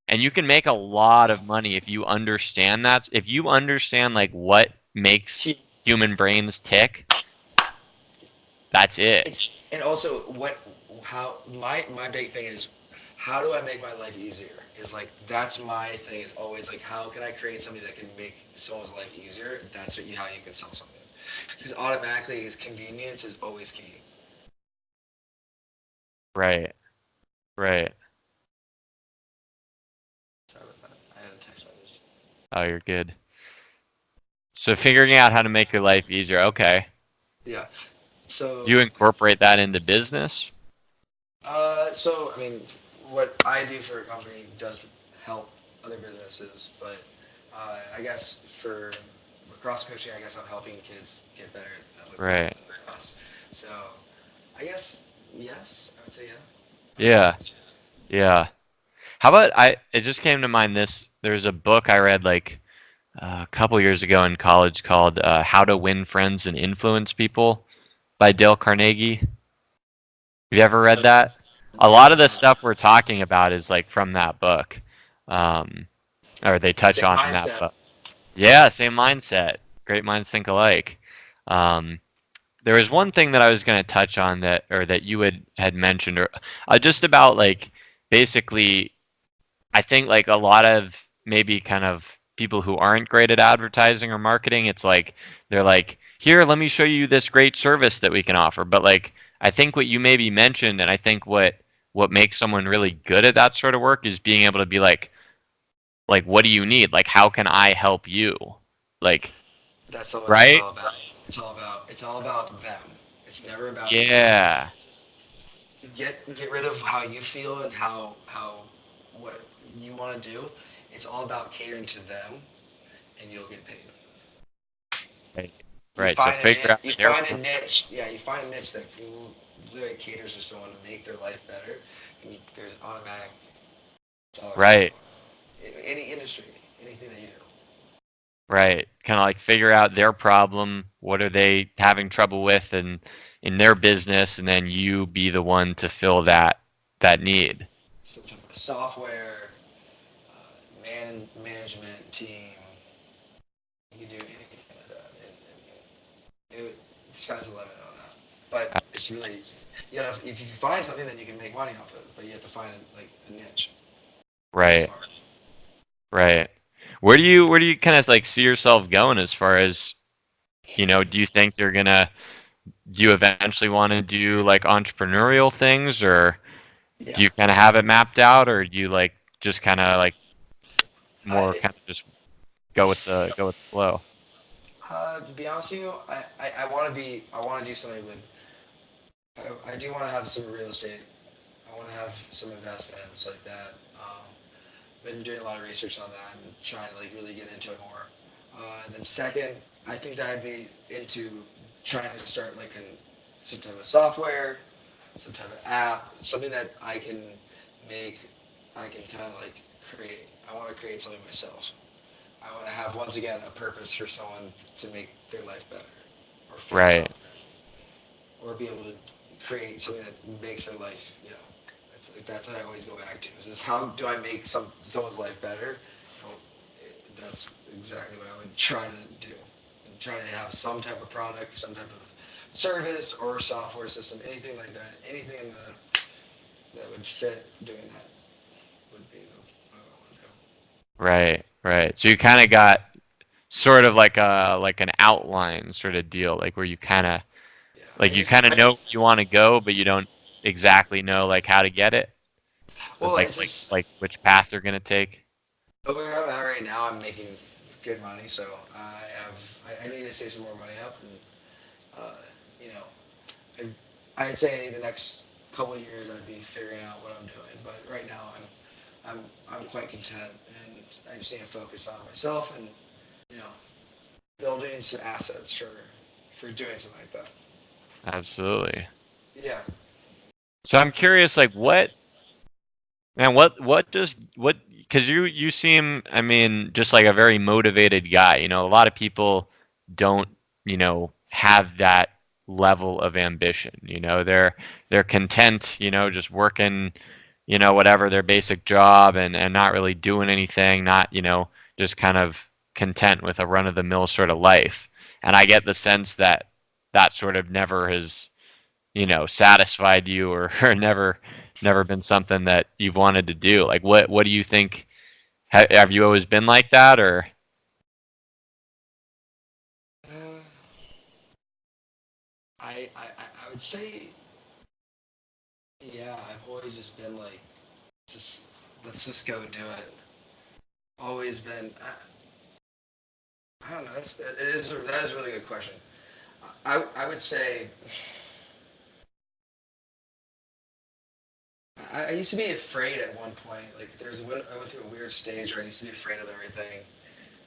And you can make a lot of money if you understand that. If you understand like what makes human brains tick, that's it. and also how my big thing is how do I make my life easier? Is like that's my thing is always like how can I create something that can make someone's life easier? That's how you can sell something. Because automatically convenience is always key. Right. Right. Sorry about that. I had a text message. Oh, you're good. So figuring out how to make your life easier. Okay. Yeah. Do So you incorporate that into business? so I mean, what I do for a company does help other businesses, but I guess for lacrosse coaching, I guess I'm helping kids get better at Right. lacrosse. So I guess yes, I would say yeah. I would say Yeah. yes. Yeah. How about it just came to mind there's a book I read like a couple years ago in college called How to Win Friends and Influence People by Dale Carnegie. Have you ever read that? A No, lot of I the haven't. stuff we're talking about is like from that book. Um, or they touch Same on in that mindset. book. Yeah, same mindset. Great minds think alike. Um, There was one thing that I was going to touch on that you had mentioned, or just about like basically, I think like a lot of maybe kind of people who aren't great at advertising or marketing, it's like they're like, here, let me show you this great service that we can offer. But like, I think what you maybe mentioned, and I think what makes someone really good at that sort of work is being able to be like, what do you need? Like, how can I help you? Like, That's all what it's right? all about. It's all about them. It's never about you. Yeah. Get rid of how you feel and how what you want to do. It's all about catering to them, and you'll get paid. Right. You Right. So find a figure niche. out You their find a niche. Yeah, you find a niche that really caters to someone to make their life better, and there's automatic dollars to right. come. In any industry, anything that you do. Right. Kind of like figure out their problem. What are they having trouble with in their business, and then you be the one to fill that need. Some type of software, management team. You can do anything like that. Sky's the limit on that. But it's really, if you find something, then you can make money off of it. But you have to find like a niche. It's Right. hard. Right. Where do you kind of like see yourself going as far as, do you think do you eventually want to do like entrepreneurial things, or Yeah. do you kind of have it mapped out, or do you like just kind of like more I, kind of just go with the flow? to be honest with you, I want to be. I want to do something with. I do want to have some real estate. I want to have some investments like that. Been doing a lot of research on that and trying to like really get into it more. And then second, I think that I'd be into trying to start like some type of software, some type of app, something that I can make, I can kind of like create. I want to create something myself. I want to have once again a purpose for someone to make their life better, or fix Right. something, or be able to create something that makes their life, that's what I always go back to. Is how do I make someone's life better? That's exactly what I would try to do. And try to have some type of product, some type of service or software system, anything like that, anything that would fit doing that would be what I want to do. Right. Right. So you kind of got sort of like an outline sort of deal, like where you kind of Yeah, like you kind of know where you want to go, but you don't. exactly know like how to get it, Well, like it's just which path they're gonna take. where I'm at right now. I'm making good money, so I need to save some more money up, and uh, you know, I'd say the next couple of years I'd be figuring out what I'm doing. But right now I'm quite content, and I just need to focus on myself and you know building some assets for doing something like that. Absolutely. Yeah. So I'm curious, like what does what because you seem, I mean, just like a very motivated guy. You know, a lot of people don't, have that level of ambition. You know, they're content, just working, whatever their basic job and not really doing anything, not, just kind of content with a run of the mill sort of life. And I get the sense that that sort of never has, satisfied you or, or never been something that you've wanted to do. Like what do you think? Have you always been like that or? Uh, I would say yeah. I've always just been like just let's just go do it. Always been. I don't know. That is a really good question. I would say I used to be afraid at one point. Like I went through a weird stage where I used to be afraid of everything,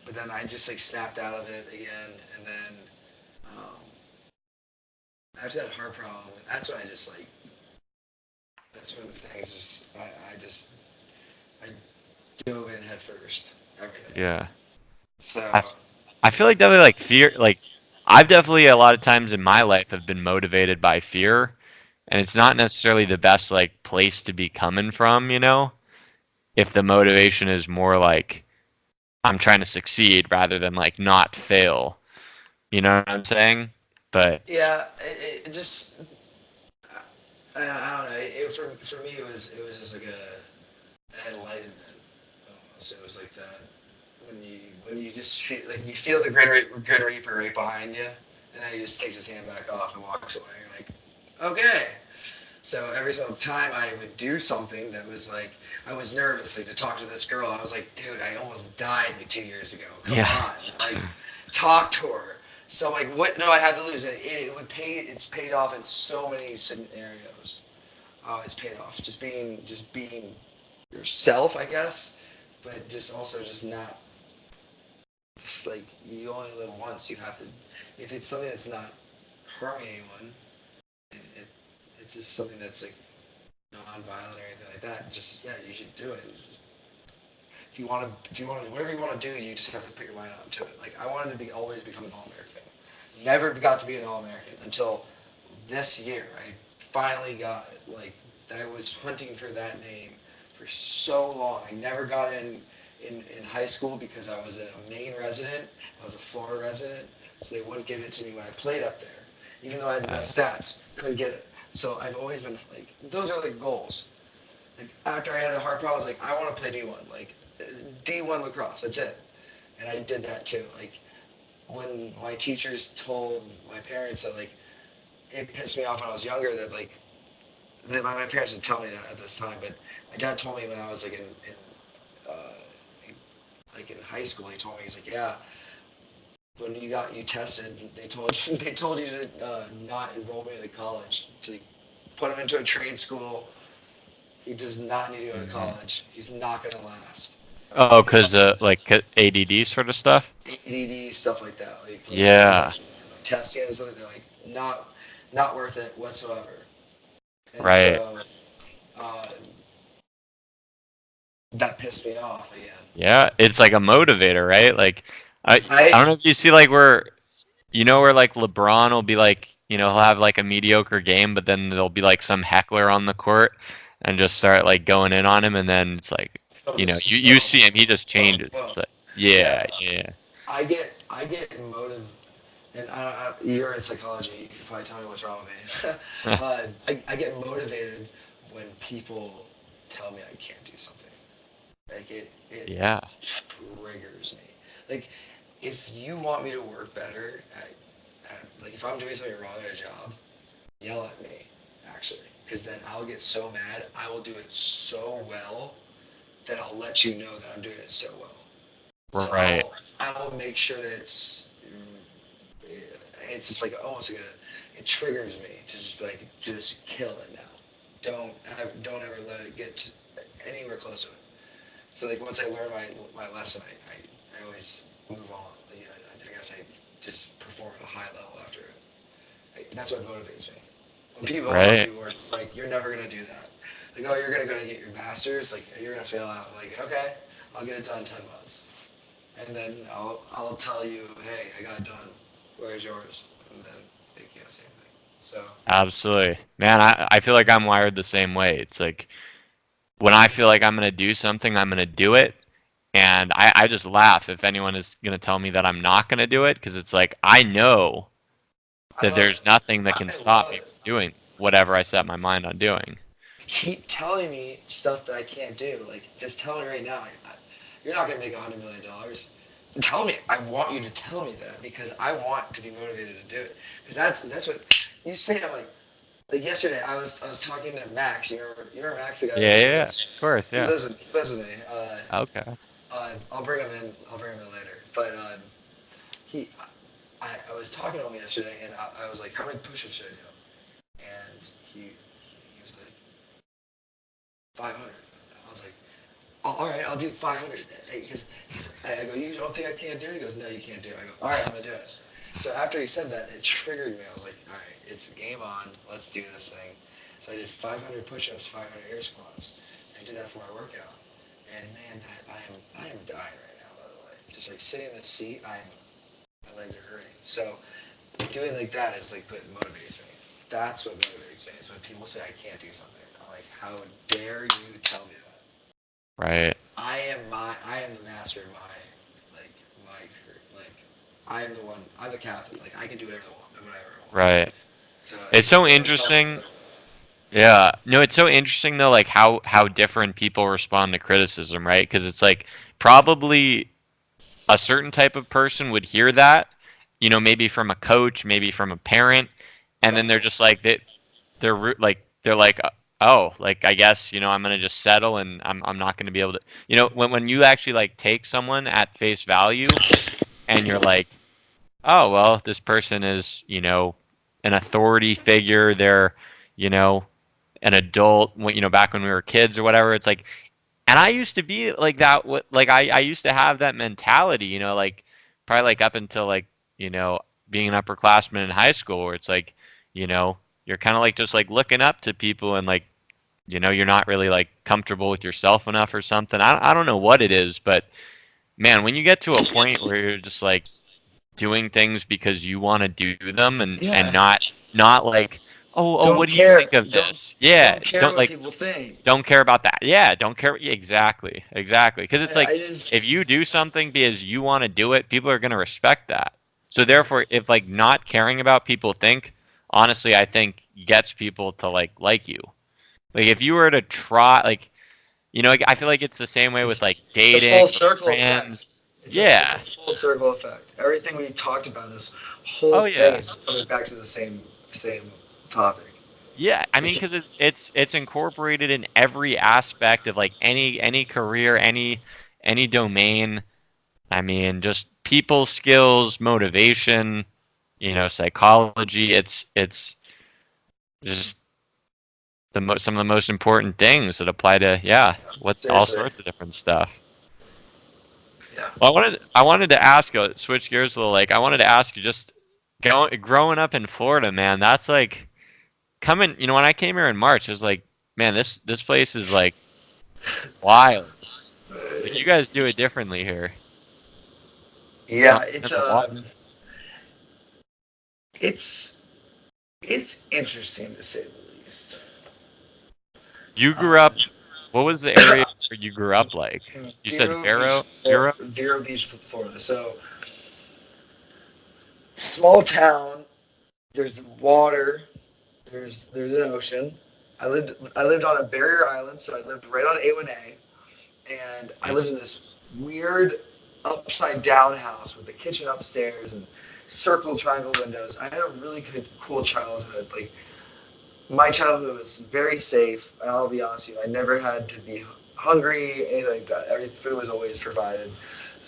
but then I just like snapped out of it again, and then um, after that heart problem, that's when I just like that's when things just I dove in head first, everything. Yeah. I, So I feel like definitely like fear, like I've definitely a lot of times in my life have been motivated by fear, and it's not necessarily the best like place to be coming from, if the motivation is more like I'm trying to succeed rather than like not fail. You know what I'm saying? But yeah, it just I don't know. For me it was just like a enlightenment almost. It was like that when you just feel like you feel the Grim Reaper right behind you, and then he just takes his hand back off and walks away. You're like, okay. So every single time I would do something that was like, I was nervous, like to talk to this girl. I was like, dude, I almost died like 2 years ago. Come yeah. on, like, talk to her. So I'm like, what? No, I had to lose, and it would pay. It's paid off in so many scenarios. It's paid off. Just being yourself, I guess, but just also just not. Just like you only live once, you have to. If it's something that's not harming anyone, it, it's just something that's like non-violent or anything like that, just yeah, you should do it. If you want to, whatever you want to do, you just have to put your mind onto it. Like I wanted to be always become an All-American. Never got to be an All-American until this year. I finally got it. Like I was hunting for that name for so long. I never got in high school because I was a Maine resident. I was a Florida resident, so they wouldn't give it to me when I played up there. Even though I had the best stats, couldn't get it. So I've always been like, those are like goals. Like after I had a heart problem, I was like, I want to play D1, like D1 lacrosse. That's it. And I did that too. Like when my teachers told my parents that like it pissed me off when I was younger that like my parents didn't tell me that at this time, but my dad told me when I was like uh, like in high school. He told me he's like, yeah, when you tested, they told you to not enroll me in the college to put him into a trade school. He does not need to go to Hmm. college. He's not gonna last. Oh, Like cause like ADD sort of stuff. ADD stuff like that, Yeah. testing and something. They're like not worth it whatsoever. And Right. so uh, that pissed me off again. Yeah. It's like a motivator, right? Like I I don't know if you see like where like LeBron will be like, he'll have like a mediocre game, but then there'll be like some heckler on the court and just start like going in on him, and then it's like, oh, you see him, he just boom, changes. boom. It's like, Yeah, yeah, yeah. I get motive, and you're in psychology. You can probably tell me what's wrong with me. I get motivated when people tell me I can't do something. Like it Yeah. triggers me. Like if you want me to work better like if I'm doing something wrong at a job, yell at me. Actually, because then I'll get so mad. I will do it so well that I'll let you know that I'm doing it so well. So Right. I will make sure that it's just like almost like it triggers me to just be like, just kill it now. Don't ever let it get to anywhere close to it. So like once I learn my lesson, I always move on. Like, I guess I just perform at a high level after it. That's what motivates me. When people, a lot of Right. people are just like, you're never gonna do that. Like, oh, you're gonna go and get your master's. Like, you're gonna fail out. I'm like, okay, I'll get it done in 10 months, and then I'll tell you, hey, I got it done. Where's yours? And then they can't say anything. So Absolutely. Man, I feel like I'm wired the same way. It's like when I feel like I'm gonna do something, I'm gonna do it. And I just laugh if anyone is gonna tell me that I'm not gonna do it, because it's like I know I that love there's it. nothing that can I stop love me from it. doing whatever I set my mind on doing. Keep telling me stuff that I can't do. Like, just tell me right now. You're not gonna make $100 million. Tell me. I want you to tell me that because I want to be motivated to do it. Because that's what you say. I'm like yesterday. I was talking to Max. You remember Max, the guy that Yeah, lives yeah, with yeah. us. Of course, He yeah. lives with me. Okay. I'll bring him in. I'll bring him in later. But he, I was talking to him yesterday, and I was like, how many push-ups should I do? And he was like, 500. I was like, oh, all right, I'll do 500. Because I go, you don't think I can't do it? He goes, no, you can't do it. I go, all right, I'm gonna do it. So after he said that, it triggered me. I was like, all right, it's game on. Let's do this thing. So I did 500 push-ups, 500 air squats. I did that for my workout. And man, I am dying right now. By the way, just like sitting in the seat, my legs are hurting. So doing like that is like what motivates me. That's what motivates me. Is when people say I can't do something. I'm like, how dare you tell me that? Right. I am the master of my career. Like I am the one. I'm the captain. Like I can do whatever I want, whatever I want. Right. So It's if you so want to tell me, interesting. Yeah. No, it's so interesting though, like how different people respond to criticism, right? Because it's like probably a certain type of person would hear that, maybe from a coach, maybe from a parent, and then yep, they're just like they're like, oh, like I guess I'm gonna just settle, and I'm not gonna be able to, when you actually like take someone at face value, and you're like, oh well, this person is an authority figure, they're you know an adult, back when we were kids or whatever. It's like, and I used to be like that. Like I used to have that mentality, like probably like up until like you know being an upperclassman in high school, where it's like, you're kind of like just like looking up to people, and like you're not really like comfortable with yourself enough or something. I don't know what it is, but man, when you get to a point where you're just like doing things because you want to do them, and yeah. not like, oh, Don't what do you care. think of Don't this? Yeah, don't care don't what like people think. don't care about that. Yeah, don't care. Yeah, exactly, exactly. Because it's like I if just you do something because you want to do it, people are gonna respect that. So therefore, if like not caring about people think, honestly, I think gets people to like you. Like if you were to try, like like, I feel like it's the same way with it's like the dating, full with circle effect. friends. It's a Yeah. full circle effect. Everything we talked about, this whole Oh thing yeah. is just coming back to the same topic. Yeah, I mean, It's because it's incorporated in every aspect of like any career, any domain. I mean, just people skills, motivation, psychology. It's just some of the most important things that apply to, what all seriously, sorts of different stuff. yeah. Well, I wanted to ask you, switch gears a little. Like, I wanted to ask you, just growing up in Florida, man. That's like coming. When I came here in March, it was like, man, this place is like wild. Like, you guys do it differently here. It's Yeah, not just the water. it's it's interesting to say the least. You grew Um, up. What was the area where you grew up like? You said Vero Beach, Vero. Vero Beach, Florida. So small town. There's water. There's an ocean. I lived on a barrier island, so I lived right on A1A, and I lived Nice. in this weird upside down house with the kitchen upstairs and circle triangle windows. I had a really good, cool childhood. Like my childhood was very safe, and I'll be honest with you, I never had to be hungry, anything like that. Every food was always provided.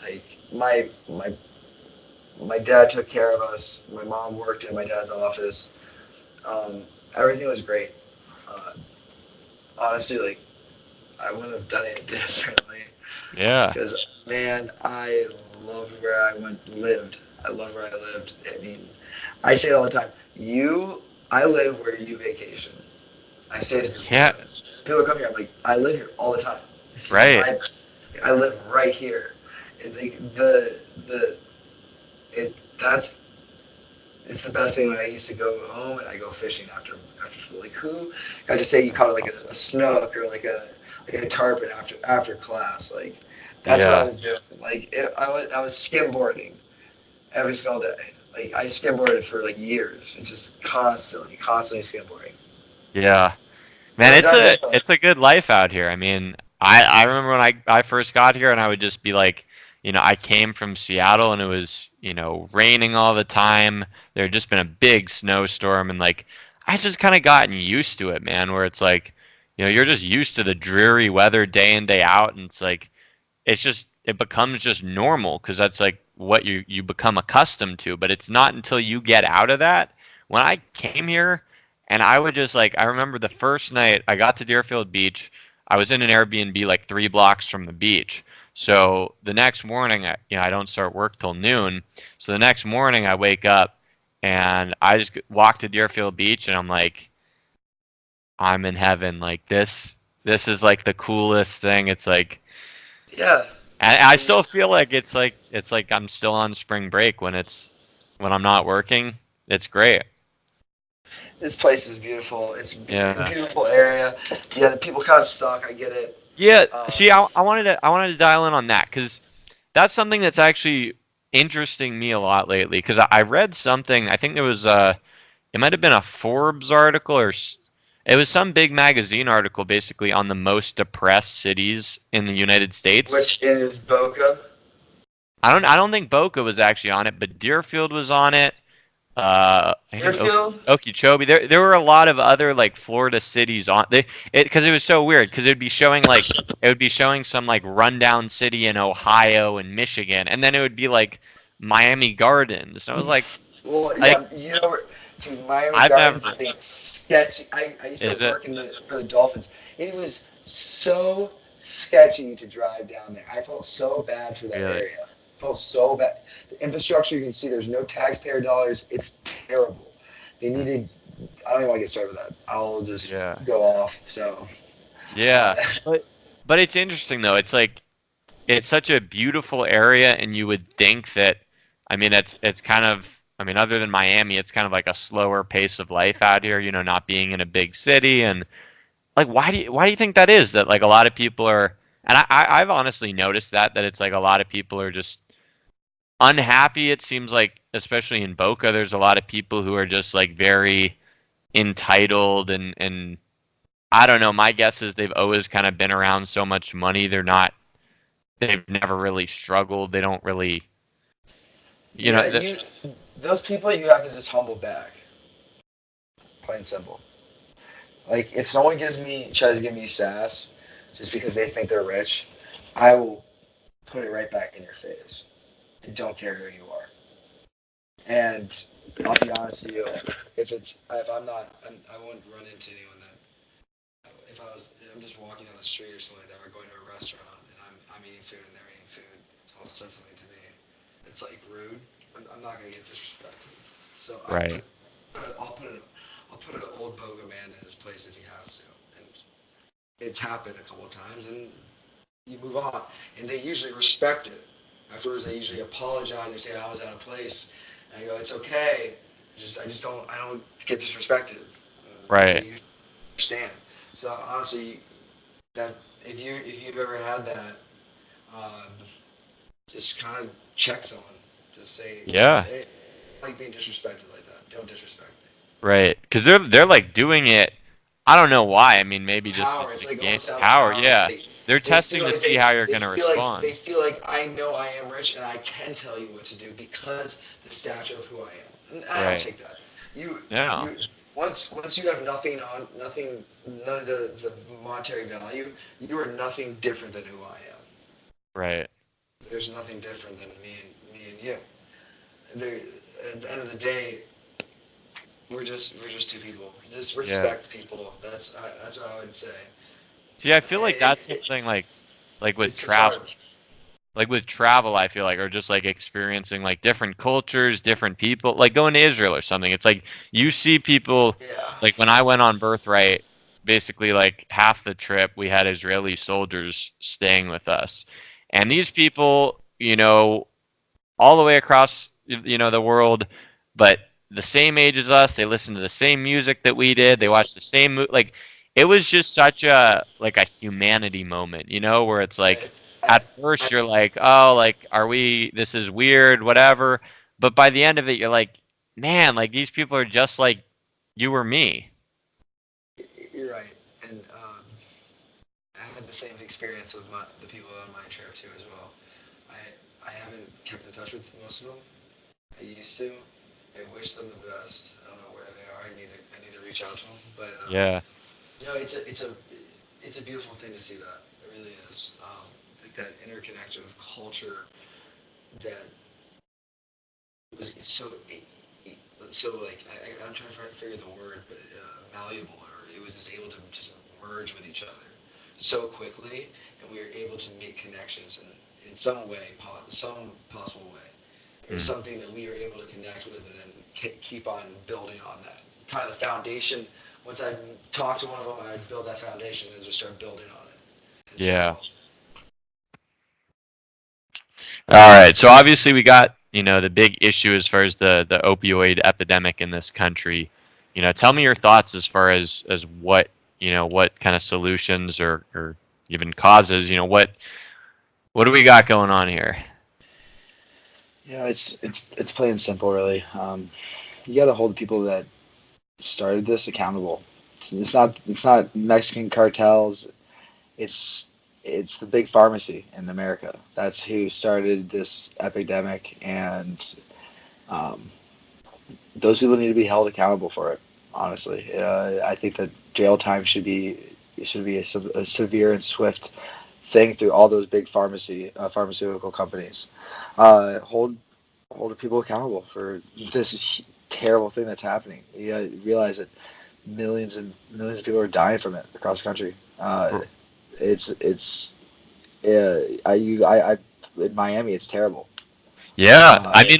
Like my dad took care of us. My mom worked in my dad's office. Um, Everything was great. Uh, Honestly, like I wouldn't have done it differently Yeah. because man, I loved where I lived. I love where I lived. I mean, I say it all the time. I live where you vacation. I say it to people all Yeah. the time. People come here. I'm like, I live here all the time. This is Right. I live right here. And the it that's it's the best thing when I used to go home and I go fishing after school. Like who got to say you caught like a snook or like a tarpon after class? Like that's what I Yeah. was doing. Like I was skimboarding every single day. Like I skimboarded for like years and just constantly skimboarding. Yeah. Man, Never done it. it's a good life out here. I mean, I remember when I first got here and I would just be like, I came from Seattle and it was, raining all the time. There had just been a big snowstorm and like I just kind of gotten used to it, man, where it's like, you're just used to the dreary weather day in day out and it's like it becomes just normal because that's like what you become accustomed to, but it's not until you get out of that. When I came here and I would just like I remember the first night I got to Deerfield Beach, I was in an Airbnb like 3 blocks from the beach. So the next morning, I don't start work till noon. So the next morning I wake up and I just walk to Deerfield Beach and I'm like, I'm in heaven. Like this is like the coolest thing. It's like Yeah. and I still feel like it's like I'm still on spring break when I'm not working. It's great. This place is beautiful. It's a Yeah. beautiful area. Yeah, the people kind of suck. I get it. Yeah. Um, See, I wanted to dial in on that because that's something that's actually interesting me a lot lately. Because I read something. I think there was it might have been a Forbes article it was some big magazine article basically on the most depressed cities in the United States. which is Boca. I don't think Boca was actually on it, but Deerfield was on it. I think Deerfield. Okeechobee. There were a lot of other like Florida cities on because it was so weird because it would be showing some like rundown city in Ohio and Michigan, and then it would be like Miami Gardens. And I was Well, like yeah, dude, Miami I've Gardens never. is a sketchy. I used Is to it? work for the Dolphins. It was so sketchy to drive down there. I felt so bad for that Really? area. I felt so bad. The infrastructure, you can see there's no taxpayer dollars. It's terrible. They need to. I don't even want to get started with that. I'll just Yeah. go off. So, uh, Yeah. But it's interesting though. It's like it's such a beautiful area, and you would think that. I mean, it's kind of. I mean, other than Miami, it's kind of like a slower pace of life out here. Not being in a big city, and like, why do you think that is? That like a lot of people are, and I've honestly noticed that it's like a lot of people are just unhappy. It seems like, especially in Boca, there's a lot of people who are just like very entitled and I don't know. My guess is they've always kind of been around so much money. They've never really struggled. They don't really, you know, yeah, th those people you have to just humble back. Plain and simple. Like if someone tries to give me sass just because they think they're rich, I will put it right back in your face. I don't care who you are. And I'll be honest with you, if I'm not, I wouldn't run into anyone that if I'm just walking down the street or something like that, or going to a restaurant and I'm eating food and they're eating food, someone says something to me, it's like rude. I'm not gonna get disrespected. So right. I'll put an old boga man in his place if he has to, and it's happened a couple of times, and you move on, and they usually respect it. Afterwards, they usually apologize. They say I was out of place, and I go, it's okay. I just don't get disrespected. They Right. usually understand. So honestly, that if you've ever had that, uh, just kind of check someone. Just say, Yeah. hey, I like being disrespected like that. Don't disrespect me. Right. Because they're like doing it. I don't know why. I mean, maybe just Power. it's It's a like game almost out of power. power. Yeah. They're They feel testing to like see how you're gonna they respond. feel like I know I am rich and I can tell you what to do because the stature of who I am. And I don't Right. take that. You Yeah. you once you have none of the monetary value, you are nothing different than who I am. Right. There's nothing different than me and you. There, at the end of the day, we're just two people. Just Yeah. respect people. That's what I would say. See, I feel like that's It, something like with it's hard. travel. Like with travel, I feel like, or just like experiencing like different cultures, different people, like going to Israel or something. It's like you see people, Yeah. like when I went on Birthright, basically like half the trip we had Israeli soldiers staying with us. And these people, all the way across, the world, but the same age as us, they listen to the same music that we did, they watch the same like it was just such a humanity moment, where it's I, like I, at first I, you're like, oh, like this is weird, whatever, but by the end of it you're like, man, like these people are just like you or me. you're right. And I had the same experience with the people on my trip too as well. I haven't kept in touch with most of them. I used to. I wish them the best. I don't know where they are. I need to reach out to them. But Yeah. it's a beautiful thing to see that. It really is. Like that interconnection of culture that was so like I'm trying to figure the word, but malleable, or it was just able to just merge with each other so quickly, and we were able to make connections in some way, some possible way. It was Mm. something that we were able to connect with, and then keep on building on that kind of foundation. Once I talked to one of them, I'd build that foundation and just start building on it. And Yeah. so, All right. So obviously we got, the big issue as far as the opioid epidemic in this country. Tell me your thoughts as far as what kind of solutions or even causes, what do we got going on here? It's plain and simple, really. You got to hold the people that started this accountable. It's not Mexican cartels. It's it's the big pharmacy in America. That's who started this epidemic, and um, those people need to be held accountable for it. Honestly, I think that jail time should be a severe and swift thing through all those big pharmaceutical companies. Hold the people accountable for this terrible thing that's happening. You gotta realize that millions and millions of people are dying from it across the country. It's I in Miami, it's terrible. Yeah, I Uh, mean,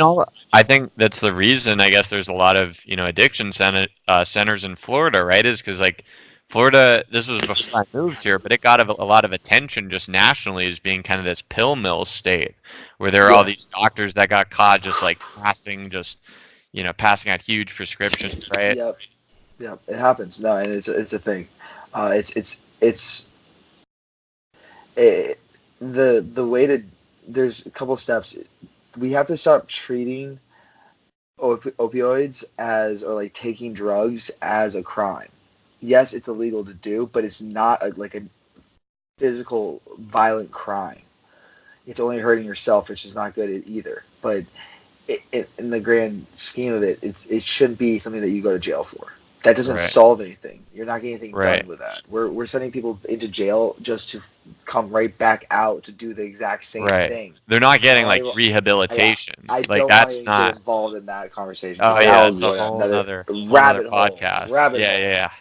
I think that's the reason. I guess there's a lot of addiction centers in Florida, right? Is because like Florida, this was before I moved here, but it got a lot of attention just nationally as being kind of this pill mill state, where there are all yeah, these doctors that got caught just like passing out huge prescriptions, right? yep, yep. It happens. No, and it's a thing. It's it, the way to. There's a couple steps. We have to stop treating opioids as or like taking drugs as a crime. Yes, it's illegal to do, but it's not like a physical violent crime. It's only hurting yourself, which is not good either. But in the grand scheme of it, it shouldn't be something that you go to jail for. That doesn't Right, solve anything. You're not getting anything right. done with that. We're sending people into jail just to come right back out to do the exact same Right. thing. They're not I getting don't like even, yeah, rehabilitation. I Like don't want to that's even get not. involved in that conversation because Oh yeah, that'll it's a go down whole another nother rabbit hole. podcast. Rabbit Yeah, hole. yeah,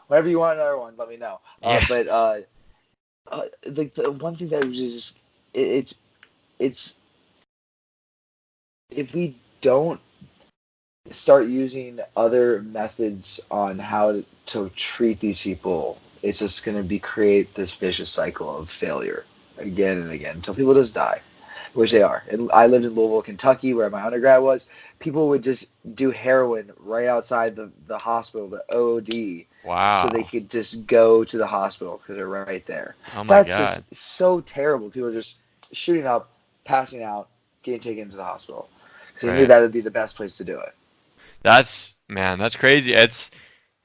Whenever you want another one, let me know. yeah. Like the one thing that was just it's it's if we don't start using other methods on how to treat these people, it's just going to be create this vicious cycle of failure again and again until people just die, which they are. And I lived in Louisville, Kentucky, where my undergrad was. People would just do heroin right outside the hospital, the OD, so they Wow. could just go to the hospital because they're right there. Oh my That's just God. so terrible. People are just shooting up, passing out, getting taken to the hospital because they knew Right. that would be the best place to do it. That's crazy. It's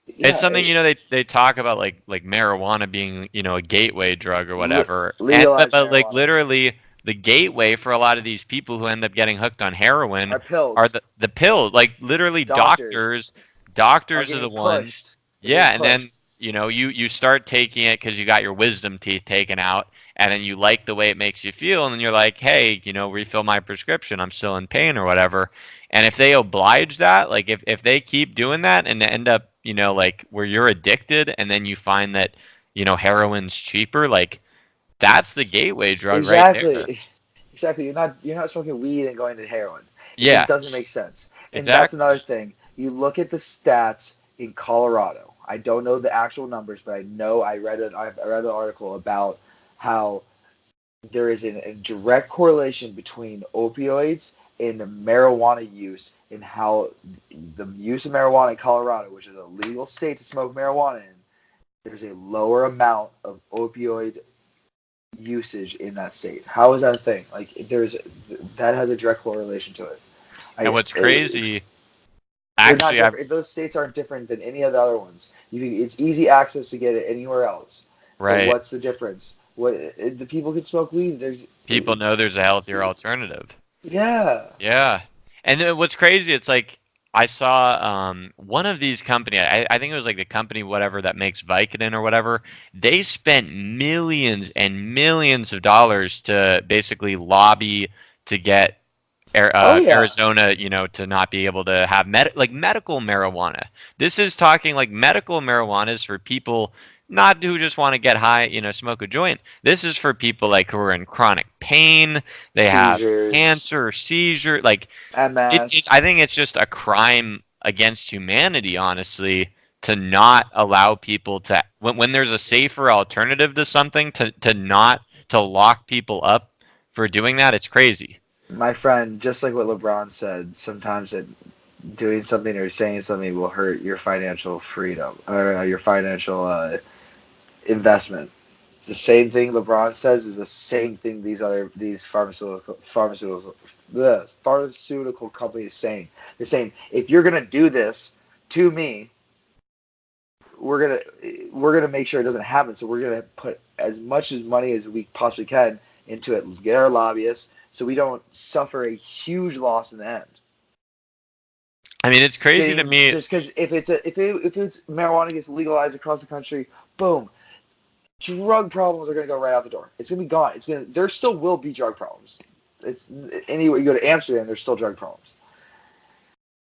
Yeah, something, they talk about like marijuana being, a gateway drug or whatever. And but, legalize but like marijuana. literally the gateway for a lot of these people who end up getting hooked on heroin Our are pills, the pill. Like literally doctors. doctors are the getting ones. pushed. They're Yeah, getting and pushed. then you start taking it because you got your wisdom teeth taken out, and then you like the way it makes you feel, and then you're like, hey, refill my prescription. I'm still in pain or whatever. And if they oblige that, like if they keep doing that and end up, like where you're addicted, and then you find that, heroin's cheaper, like that's the gateway drug right there. Exactly. Exactly. You're not smoking weed and going to heroin. It Yeah, just doesn't make sense. And that's exactly. another thing. You look at the stats in Colorado. I don't know the actual numbers, but I know I read an article about how there is a direct correlation between opioids and marijuana use, and how the use of marijuana in Colorado, which is a legal state to smoke marijuana in, there's a lower amount of opioid usage in that state. How is that a thing? Like that has a direct correlation to it. And what's I crazy, they're not actually, I've different. Those states aren't different than any of the other ones. It's easy access to get it anywhere else. But right. what's the difference? The people can smoke weed. People know there's a healthier alternative. Yeah. Yeah. And then what's crazy, it's like I saw one of these company, I think it was like the company whatever that makes Vicodin or whatever, they spent millions and millions of dollars to basically lobby to get Oh yeah. Arizona, to not be able to have medical marijuana. This is talking like medical marijuana is for people not who just want to get high, smoke a joint. This is for people like who are in chronic pain, they have Seizures, cancer, seizure, like I MS. think it's just a crime against humanity, honestly, to not allow people to when there's a safer alternative to something to not to lock people up for doing that. It's crazy. My friend, just like what LeBron said, sometimes that doing something or saying something will hurt your financial freedom or your financial investment. The same thing LeBron says is the same thing these pharmaceutical companies saying. They're saying if you're gonna do this to me, we're gonna make sure it doesn't happen. So we're gonna put as much as money as we possibly can into it, get our lobbyists, so we don't suffer a huge loss in the end. I mean, it's crazy to Getting me. just because if it's marijuana gets legalized across the country, boom, drug problems are gonna go right out the door. It's gonna be gone. There still will be drug problems. It's anywhere you go to Amsterdam, there's still drug problems.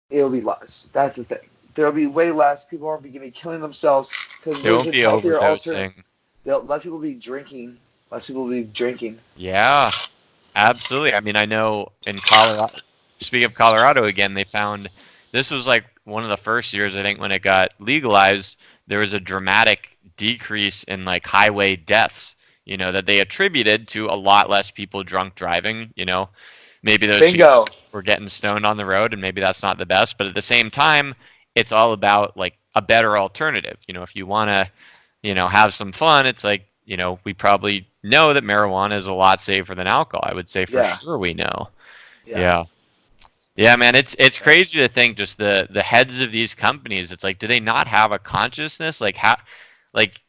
It'll be less. That's the thing. There'll be way less. People aren't going to be killing themselves because There there's won't a be healthier alternative. overdosing. Less people will be drinking. Less people will be drinking. Yeah, absolutely. I mean, I know in Colorado, speaking of Colorado again, they found this was like one of the first years, I think, when it got legalized, there was a dramatic decrease in like highway deaths, that they attributed to a lot less people drunk driving, maybe those people Bingo. were getting stoned on the road and maybe that's not the best, but at the same time, it's all about like a better alternative. If you want to, have some fun, it's like, we probably know that marijuana is a lot safer than alcohol. I would say for Yeah. sure we know. Yeah. Yeah. Yeah, man, it's Yeah. crazy to think just the heads of these companies. It's like, do they not have a consciousness? Like how, like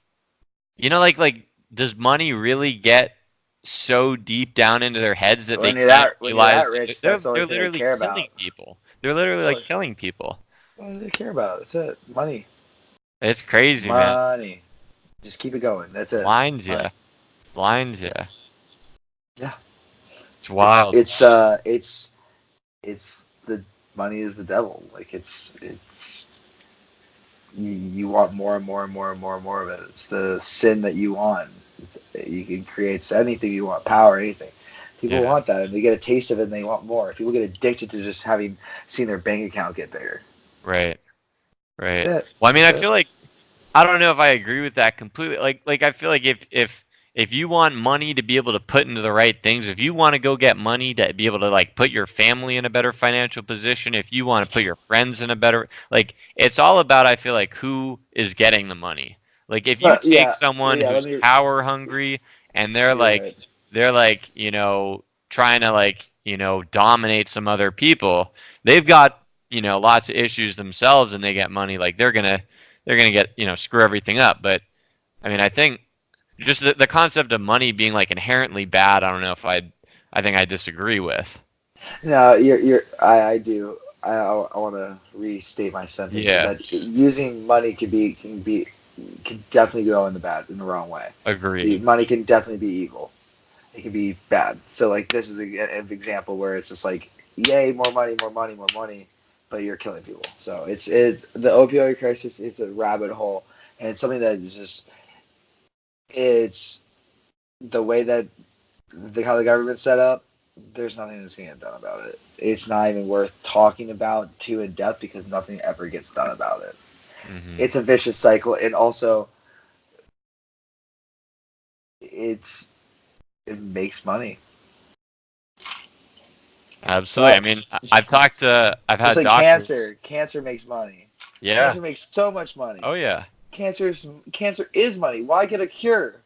like does money really get so deep down into their heads that they can't When you're realize that rich, they're that's the only they're thing they literally care killing about. people. They're literally Well, like killing people. what do they care about? That's it. Money. It's crazy, man. Money. Just keep it going. That's it. Blinds you. Money. Blinds you. Yeah. It's It's wild. it's uh it's it's the money is the devil. Like it's you want more and more and more and more and more of it. It's the sin that you want. You can create anything you want, power, anything. People Yeah. want that, and they get a taste of it, and they want more. People get addicted to just having seen their bank account get bigger. Right. That's Right. it. Well, I mean, That's I it. feel like I don't know if I agree with that completely. Like I feel like if you want money to be able to put into the right things, if you want to go get money to be able to like put your family in a better financial position, if you want to put your friends in a better like it's all about I feel like who is getting the money. Like if you But take yeah, someone yeah. Let who's me. power hungry and they're You're like right. they're like, trying to like, dominate some other people, they've got, lots of issues themselves and they get money like they're gonna get screw everything up. But I mean, I think just the concept of money being like inherently bad, I don't know if I think I disagree with. No, you're. I do. I want to restate my sentence. Yeah. That using money can definitely go in the wrong way. Agreed. Money can definitely be evil. It can be bad. So like this is an example where it's just like, yay, more money, more money, more money, but you're killing people. So the opioid crisis. It's a rabbit hole, and it's something that is just it's the way that how the government's set up. There's nothing that's going to get done about it. It's not even worth talking about too in depth because nothing ever gets done about it. Hmm. It's a vicious cycle, and also it makes money. Absolutely. I Sucks. mean, I've It's had like doctors. cancer. Cancer makes money. Yeah. Cancer makes so much money. Oh yeah. Cancer is money. Why get a cure?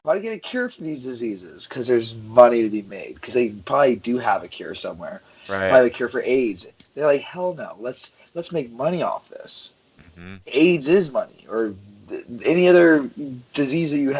Why get a cure for these diseases? Because there's money to be made. Because they probably do have a cure somewhere. Right. Probably have a cure for AIDS. They're like, hell no. Let's make money off this. Hmm. AIDS is money, or any other disease that you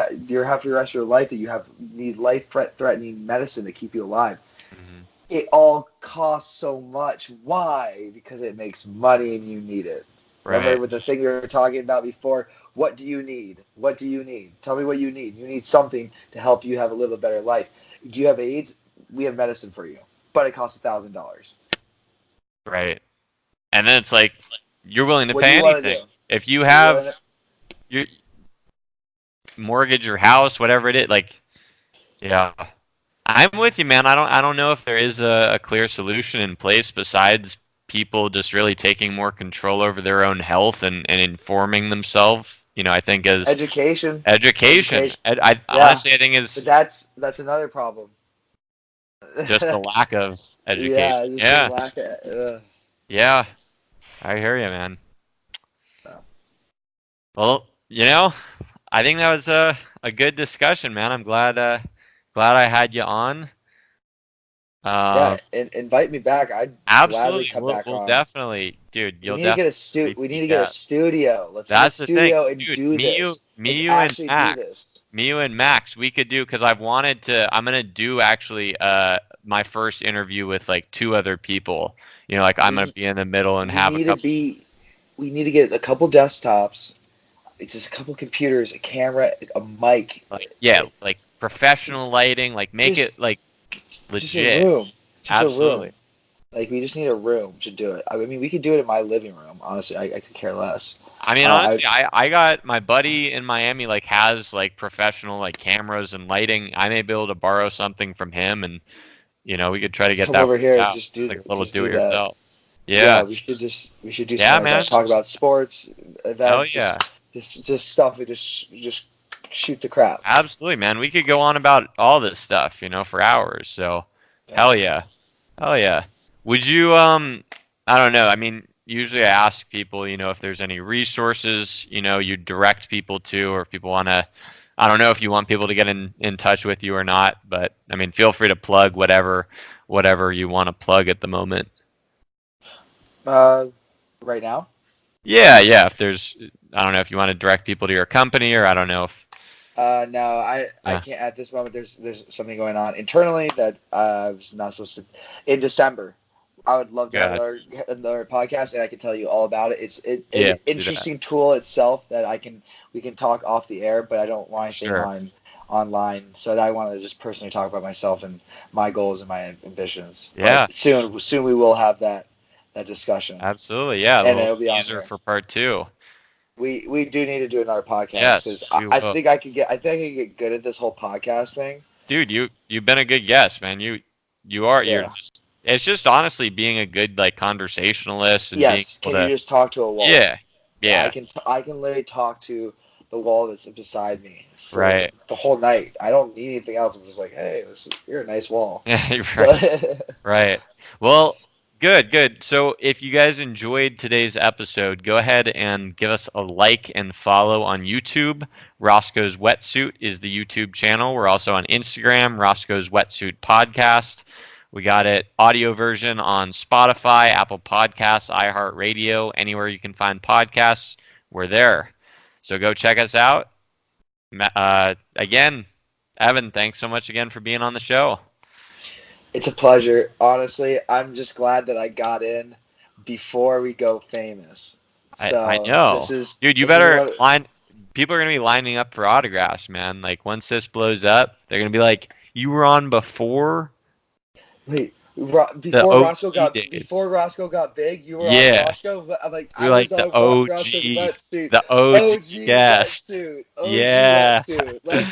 have for the rest of your life that you need life-threatening medicine to keep you alive. Hmm. It all costs so much. Why? Because it makes money and you need it. Right. Remember with the thing we were talking about before? What do you need? What do you need? Tell me what you need. You need something to help you live a better life. Do you have AIDS? We have medicine for you, but it costs $1,000. Right. And then it's like you're willing to What do pay you want to anything do? if you Are you willing have to- your mortgage your house, whatever it is. Like, yeah, I'm with you, man. I don't know if there is a clear solution in place besides people just really taking more control over their own health and informing themselves. I think as Education. education, Education. I Yeah, honestly I think but is that's another problem. just the lack of Yeah, education. just the Yeah, lack of. yeah, I hear you, man. No. Well, I think that was a good discussion, man. I'm glad I had you on. Yeah, Um, invite me back. I'd gladly absolutely, come we'll back we'll on. definitely, dude. You'll definitely We need repeat to get a that. studio. Let's get a That's the thing, studio and dude. do this. Me, Let's you, and actually do Max, this. we could do because I've wanted to. I'm gonna do actually my first interview with like two other people. Like I'm gonna We be in the middle and we have a need to couple. be we need to get a couple desktops. It's just a couple computers, a camera, a mic. Like yeah, like professional lighting, like make Just it like just a legit. room. Just a room. Absolutely. Like we just need a room to do it. I mean, we could do it in my living room. Honestly, I could care less. I mean, I honestly, I got my buddy in Miami like has like professional like cameras and lighting. I may be able to borrow something from him, and we could try to just get come that over worked here and out, like a little just do that. do-it-yourself. Yeah, Yeah, we should do yeah, something like man. that. Talk about sports, Hell events, yeah, just stuff. We just shoot the crap. absolutely, man. We could go on about all this stuff, for hours. So, Yeah. hell yeah, hell yeah. Would you I don't know. I mean, usually I ask people, if there's any resources, you direct people to, or if people want to. I don't know if you want people to get in touch with you or not, but I mean, feel free to plug whatever you want to plug at the moment. Uh, right now. Yeah, yeah. If there's, I don't know if you want to direct people to your company, or I don't know if. No, I Yeah. can't at this moment. There's something going on internally that I was not supposed to. In December, I would love to have Good. another podcast, and I can tell you all about it. It's Yeah. an Do that. interesting tool itself that we can talk off the air, but I don't want anything Sure. online. So I want to just personally talk about myself and my goals and my ambitions. Yeah. But soon we will have that discussion, Absolutely. Yeah. A and little it'll be on teaser here. for part two. We do need to do another podcast because Yes, we I will. think I think I can get good at this whole podcast thing. Dude, you've been a good guest, man. You're Yeah. just it's just honestly being a good like conversationalist and being Yes. able Can you to just talk to a wall? yeah. Yeah, Yeah. I can literally talk to the wall that's beside me for Right. the whole night. I don't need anything else. I'm just like, hey, you're a nice wall. Yeah, right. Right. Well, good. So if you guys enjoyed today's episode, go ahead and give us a like and follow on YouTube. Roscoe's Wetsuit is the YouTube channel. We're also on Instagram, Roscoe's Wetsuit Podcast. We got it audio version on Spotify, Apple Podcasts, iHeartRadio, anywhere you can find podcasts, we're there. So go check us out. Again, Evan, thanks so much again for being on the show. It's a pleasure. Honestly, I'm just glad that I got in before we go famous. I So know. Dude, you this is better what. line. People are gonna be lining up for autographs, man. Like once this blows up, they're gonna be like, "You were on before Wait, the OG days." before Roscoe got big, you were on Yeah, Roscoe. But I'm like, you're I was like the on Roscoe's OG, wetsuit. the OG OG guest. wetsuit. OG Yeah. wetsuit. Let's